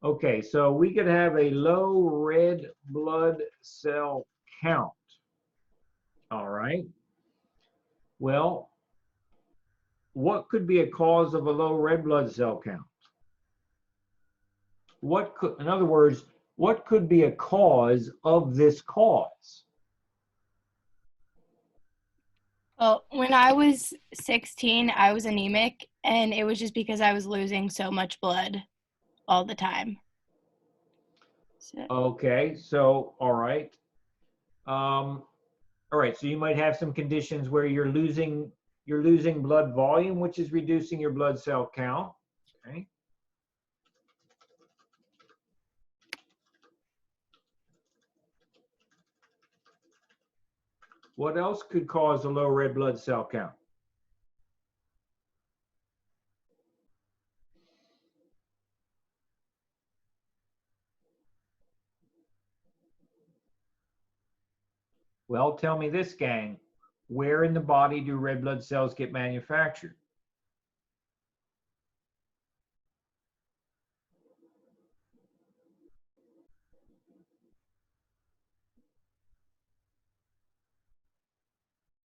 Okay, so we could have a low red blood cell count. All right. Well, what could be a cause of a low red blood cell count? What could, in other words, what could be a cause of this cause? Well, when I was 16, I was anemic, and it was just because I was losing so much blood all the time. So, Okay, so all right. All right, so you might have some conditions where you're losing blood volume, which is reducing your blood cell count. Okay. What else could cause a low red blood cell count? Well, tell me this, gang. Where in the body do red blood cells get manufactured?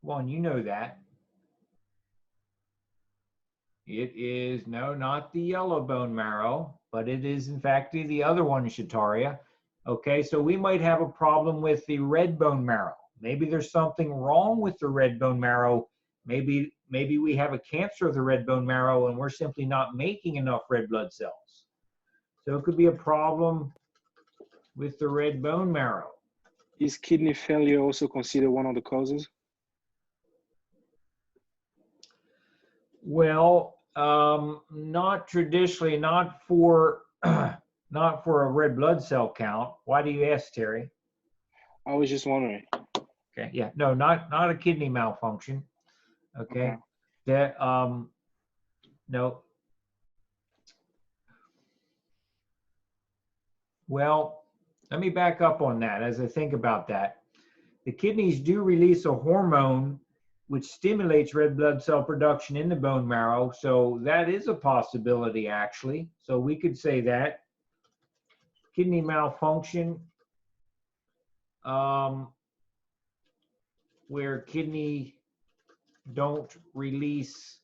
One, you know that. It is, no, not the yellow bone marrow, but it is in fact the other one, Shataria. Okay, so we might have a problem with the red bone marrow. Maybe there's something wrong with the red bone marrow. Maybe we have a cancer of the red bone marrow and we're simply not making enough red blood cells. So it could be a problem with the red bone marrow. Is kidney failure also considered one of the causes? Well, not traditionally, not for not for a red blood cell count. Why do you ask, Terry? I was just wondering. Okay, yeah, no, not a kidney malfunction. Okay, that no. Well, let me back up on that as I think about that. The kidneys do release a hormone which stimulates red blood cell production in the bone marrow, so that is a possibility actually. So we could say that kidney malfunction, where kidney don't release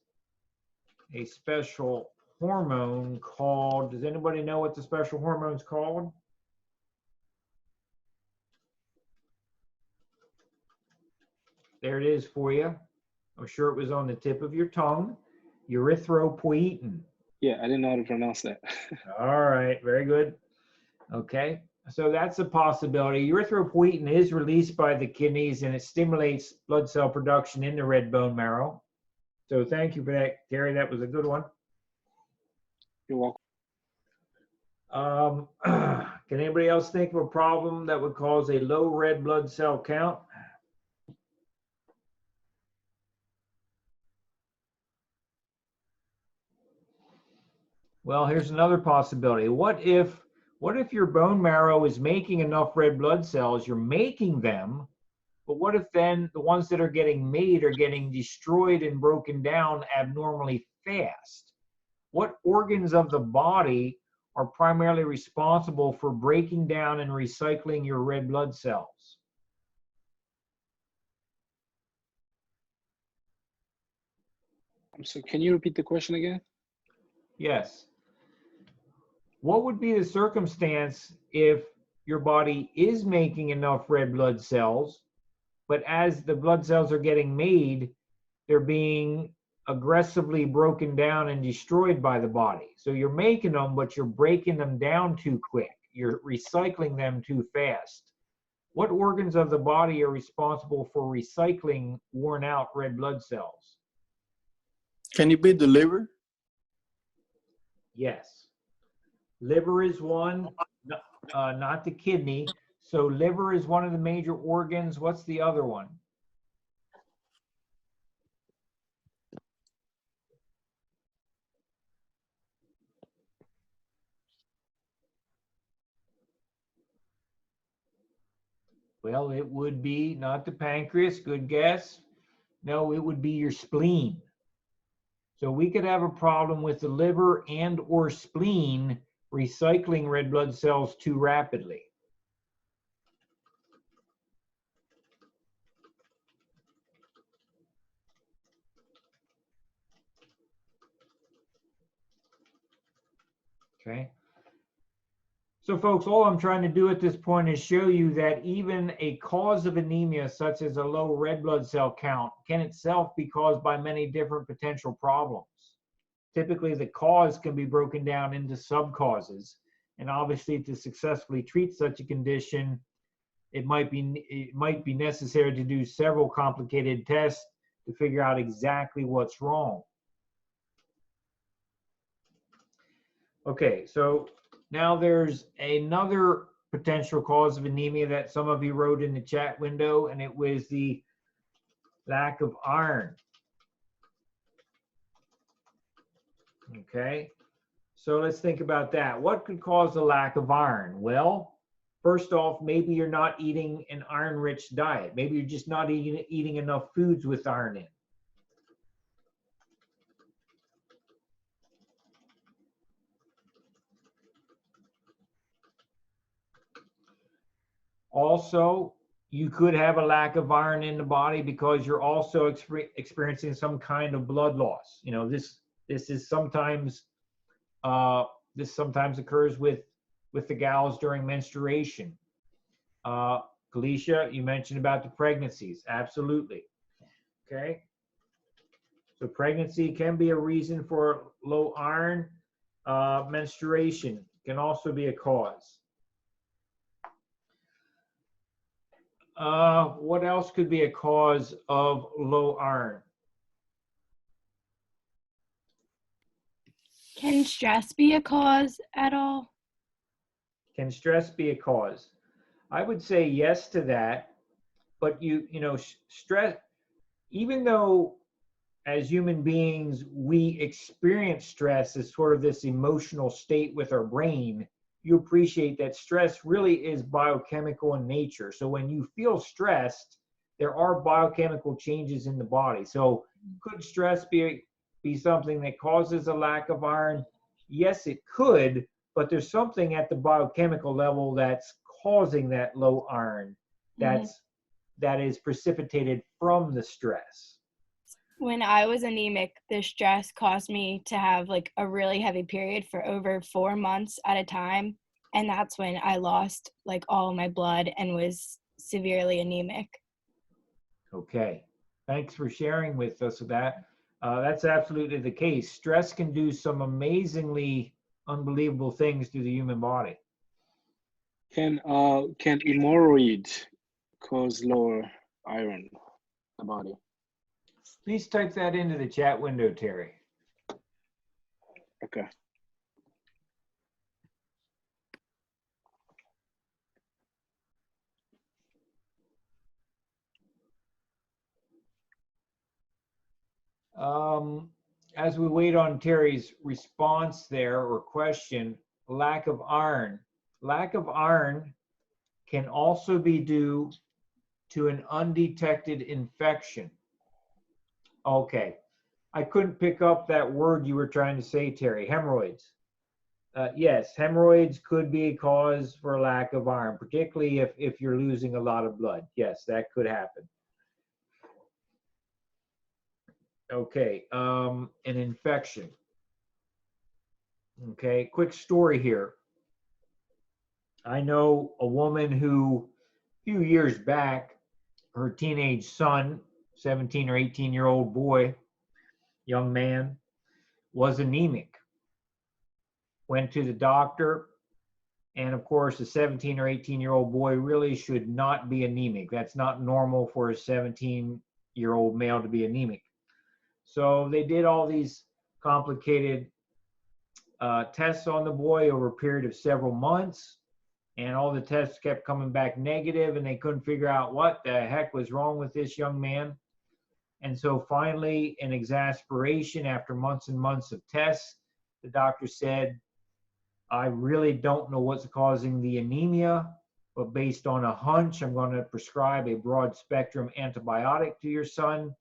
a special hormone called, does anybody know what the special hormone's called? There it is for you. I'm sure it was on the tip of your tongue. Erythropoietin. Yeah, I didn't know how to pronounce that. All right, very good. Okay, so that's a possibility. Erythropoietin is released by the kidneys and it stimulates blood cell production in the red bone marrow. So thank you for that, Gary. That was a good one. You're welcome. Can anybody else think of a problem that would cause a low red blood cell count? Well, here's another possibility. What if your bone marrow is making enough red blood cells, you're making them, but what if then the ones that are getting made are getting destroyed and broken down abnormally fast? What organs of the body are primarily responsible for breaking down and recycling your red blood cells? So can you repeat the question again? Yes. What would be the circumstance if your body is making enough red blood cells, but as the blood cells are getting made, they're being aggressively broken down and destroyed by the body? So you're making them, but you're breaking them down too quick. You're recycling them too fast. What organs of the body are responsible for recycling worn out red blood cells? Can it be the liver? Yes. Liver is one, not the kidney. So liver is one of the major organs. What's the other one? Well, it would be not the pancreas. Good guess. No, it would be your spleen. So we could have a problem with the liver and or spleen recycling red blood cells too rapidly. Okay. So folks, all I'm trying to do at this point is show you that even a cause of anemia, such as a low red blood cell count, can itself be caused by many different potential problems. Typically, the cause can be broken down into sub-causes. And obviously, to successfully treat such a condition, it might be necessary to do several complicated tests to figure out exactly what's wrong. Okay, so now there's another potential cause of anemia that some of you wrote in the chat window, and it was the lack of iron. Okay, so let's think about that. What could cause a lack of iron? Well, first off, maybe you're not eating an iron-rich diet. Maybe you're just not eating enough foods with iron in. Also, you could have a lack of iron in the body because you're also experiencing some kind of blood loss. You know, this sometimes occurs with the gals during menstruation. Galicia, you mentioned about the pregnancies. Absolutely. Okay. So pregnancy can be a reason for low iron. Menstruation can also be a cause. What else could be a cause of low iron? Can stress be a cause at all? Can stress be a cause? I would say yes to that, but you know, stress, even though as human beings, we experience stress as sort of this emotional state with our brain, you appreciate that stress really is biochemical in nature. So when you feel stressed, there are biochemical changes in the body. So could stress be something that causes a lack of iron? Yes, it could, but there's something at the biochemical level that's causing that low iron that is precipitated from the stress. When I was anemic, the stress caused me to have like a really heavy period for over 4 months at a time. And that's when I lost like all my blood and was severely anemic. Okay. Thanks for sharing with us that. That's absolutely the case. Stress can do some amazingly unbelievable things to the human body. Can hemorrhoid cause lower iron in the body? Please type that into the chat window, Terry. Okay. As we wait on Terry's response there or question, lack of iron. Lack of iron can also be due to an undetected infection. Okay. I couldn't pick up that word you were trying to say, Terry. Hemorrhoids. Yes, hemorrhoids could be a cause for lack of iron, particularly if you're losing a lot of blood. Yes, that could happen. Okay, an infection. Okay, quick story here. I know a woman who, a few years back, her teenage son, 17 or 18-year-old boy, young man, was anemic. Went to the doctor, and of course, a 17 or 18-year-old boy really should not be anemic. That's not normal for a 17-year-old male to be anemic. So they did all these complicated tests on the boy over a period of several months, and all the tests kept coming back negative, and they couldn't figure out what the heck was wrong with this young man. And so finally, in exasperation, after months and months of tests, the doctor said, I really don't know what's causing the anemia, but based on a hunch, I'm going to prescribe a broad spectrum antibiotic to your son.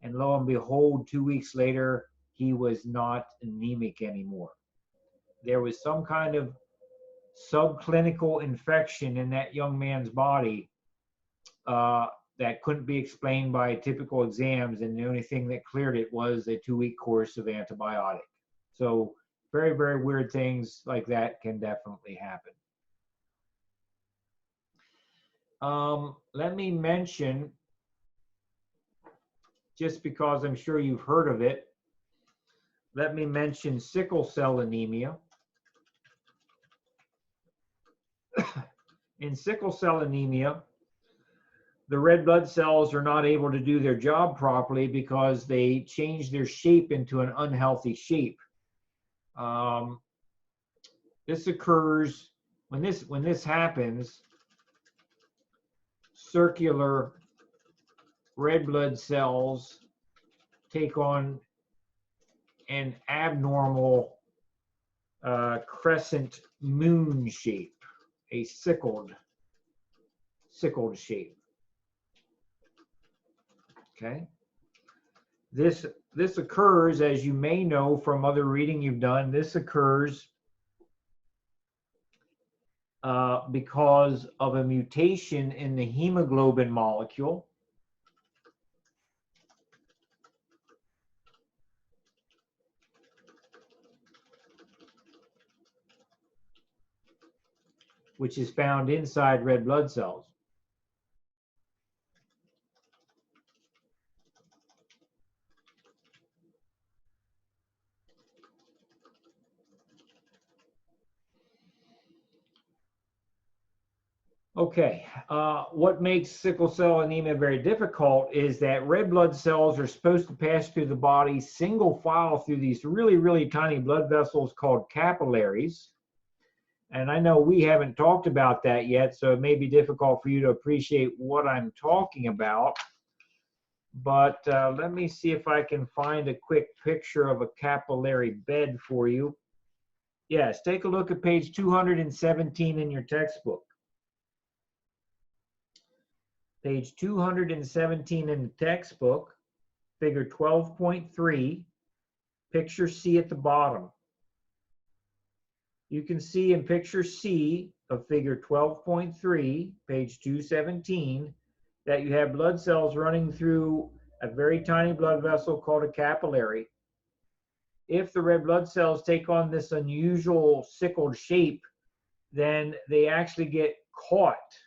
And lo and behold, 2 weeks later, he was not anemic anymore. There was some kind of subclinical infection in that young man's body that couldn't be explained by typical exams, and the only thing that cleared it was a 2-week course of antibiotic. So very, very weird things like that can definitely happen. Let me mention, just because I'm sure you've heard of it, let me mention sickle cell anemia. In sickle cell anemia, the red blood cells are not able to do their job properly because they change their shape into an unhealthy shape. This occurs when this happens. Circular red blood cells take on an abnormal crescent moon shape, a sickled shape. Okay. This occurs, as you may know from other reading you've done, this occurs because of a mutation in the hemoglobin molecule. Which is found inside red blood cells. Okay, what makes sickle cell anemia very difficult is that red blood cells are supposed to pass through the body single file through these really, really tiny blood vessels called capillaries. And I know we haven't talked about that yet, so it may be difficult for you to appreciate what I'm talking about. But let me see if I can find a quick picture of a capillary bed for you. Yes, take a look at page 217 in your textbook. Page 217 in the textbook, figure 12.3, picture C at the bottom. You can see in picture C of figure 12.3, page 217, that you have blood cells running through a very tiny blood vessel called a capillary. If the red blood cells take on this unusual sickled shape, then they actually get caught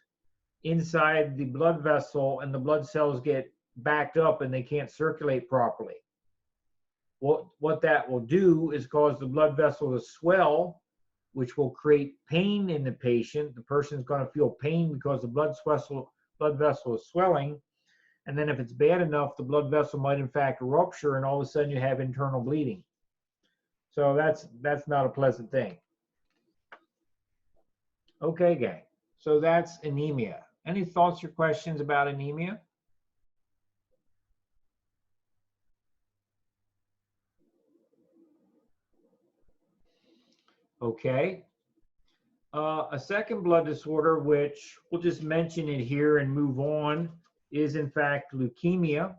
inside the blood vessel and the blood cells get backed up and they can't circulate properly. What that will do is cause the blood vessel to swell, which will create pain in the patient. The person is going to feel pain because the blood vessel is swelling. And then if it's bad enough, the blood vessel might in fact rupture and all of a sudden you have internal bleeding. So that's not a pleasant thing. Okay, gang. So that's anemia. Any thoughts or questions about anemia? Okay. A second blood disorder, which we'll just mention it here and move on, is in fact leukemia.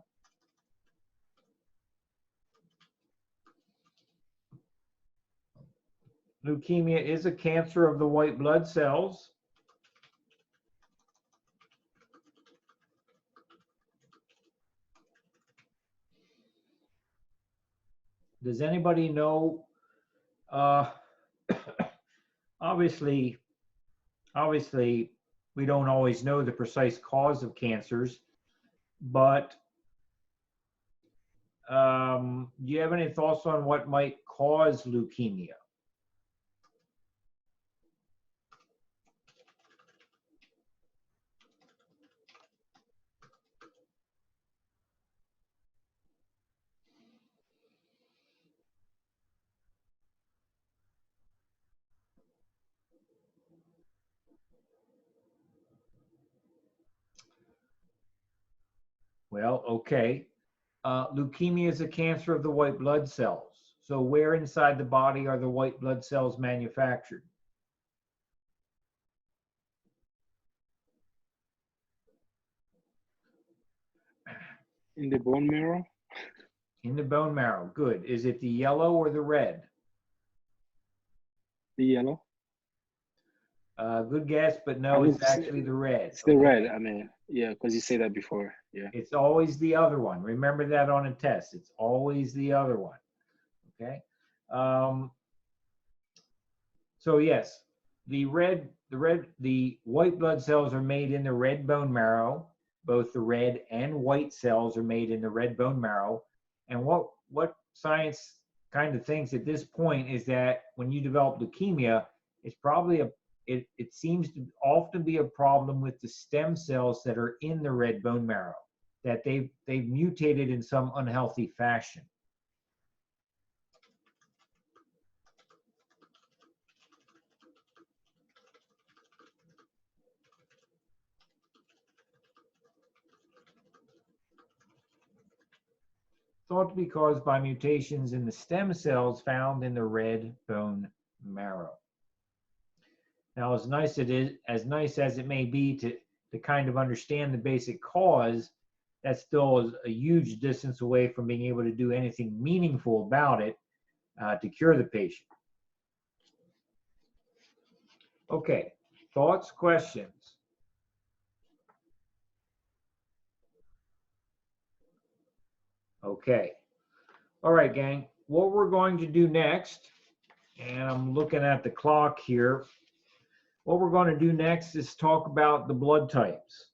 Leukemia is a cancer of the white blood cells. Does anybody know? Obviously, we don't always know the precise cause of cancers, but do you have any thoughts on what might cause leukemia? Well, okay. Leukemia is a cancer of the white blood cells. So where inside the body are the white blood cells manufactured? In the bone marrow? In the bone marrow. Good. Is it the yellow or the red? The yellow. Good guess, but I no, mean, it's actually the red. it's the red. Okay? I mean, yeah, because you say that before. Yeah. It's always the other one. Remember that on a test. It's always the other one. Okay. So yes, the white blood cells are made in the red bone marrow. Both the red and white cells are made in the red bone marrow. And what science kind of thinks at this point is that when you develop leukemia, it's probably it seems to often be a problem with the stem cells that are in the red bone marrow, that they've mutated in some unhealthy fashion. Thought to be caused by mutations in the stem cells found in the red bone marrow. Now, as nice as it may be to kind of understand the basic cause, that still is a huge distance away from being able to do anything meaningful about it to cure the patient. Okay, thoughts, questions? Okay. All right, gang. What we're going to do next, and I'm looking at the clock here, what we're going to do next is talk about the blood types.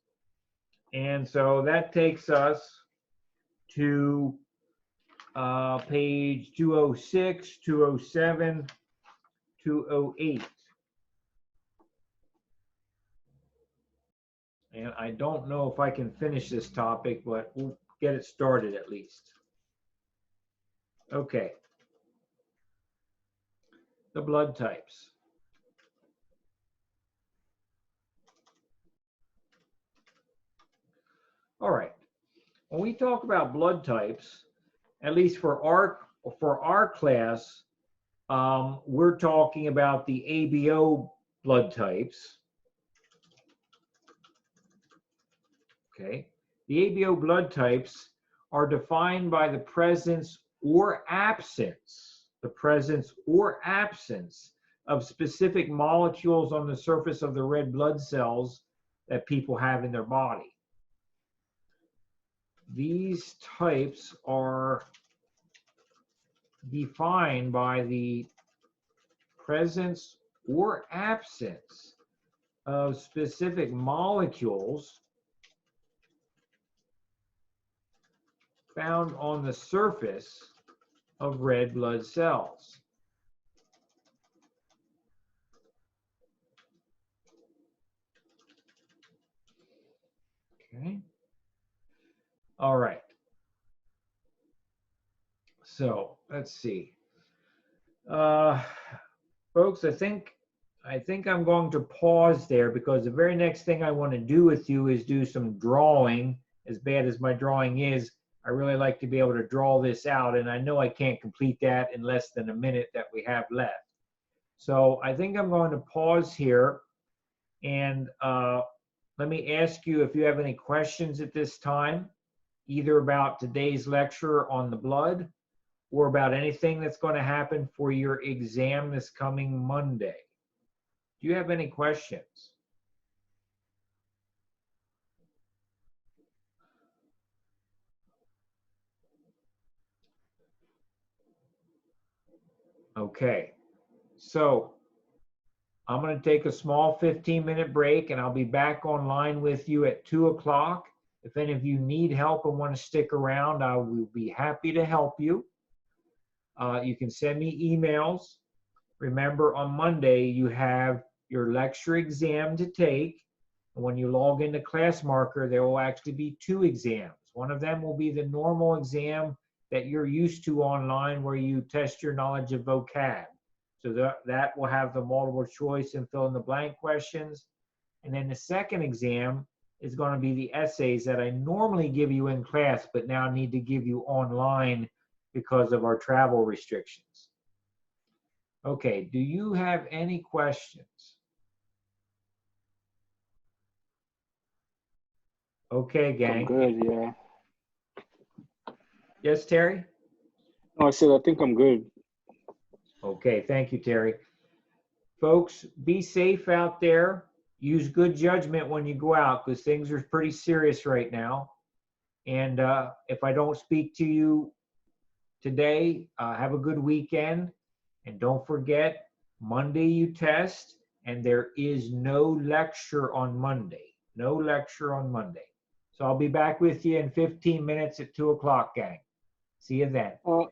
And so that takes us to page 206, 207, 208. And I don't know if I can finish this topic, but we'll get it started at least. Okay. The blood types. All right. When we talk about blood types, at least for our class, we're talking about the ABO blood types. Okay. The ABO blood types are defined by the presence or absence of specific molecules on the surface of the red blood cells that people have in their body. These types are defined by the presence or absence of specific molecules found on the surface of red blood cells. Okay. All right. So let's see. Folks, I think I'm going to pause there because the very next thing I want to do with you is do some drawing. As bad as my drawing is, I really like to be able to draw this out, and I know I can't complete that in less than a minute that we have left. So I think I'm going to pause here, and let me ask you if you have any questions at this time, either about today's lecture on the blood or about anything that's going to happen for your exam this coming Monday. Do you have any questions? Okay, so I'm going to take a small 15-minute break, and I'll be back online with you at 2 o'clock. If any of you need help and want to stick around, I will be happy to help you. You can send me emails. Remember, on Monday, you have your lecture exam to take. And when you log into ClassMarker, there will actually be 2 exams. One of them will be the normal exam that you're used to online, where you test your knowledge of vocab. So that will have the multiple choice and fill in the blank questions. And then the second exam is going to be the essays that I normally give you in class, but now need to give you online because of our travel restrictions. Okay, do you have any questions? Okay, gang. I'm good, yeah. Yes, Terry? No, I said I think I'm good. Okay, thank you, Terry. Folks, be safe out there. Use good judgment when you go out because things are pretty serious right now. And if I don't speak to you today, have a good weekend. And don't forget, Monday you test, and there is no lecture on Monday. No lecture on Monday. So I'll be back with you in 15 minutes at 2 o'clock, gang. See you then. Uh,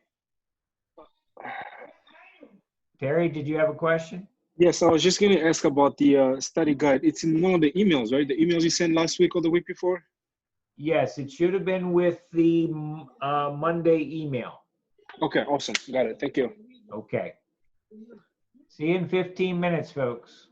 Terry, did you have a question? yes, I was just going to ask about the study guide. It's in one of the emails, right? The emails you sent last week or the week before? Yes, it should have been with the Monday email. Okay, awesome. Got it. Thank you. Okay. See you in 15 minutes, folks.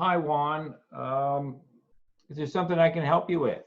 Hi, Juan. Is there something I can help you with?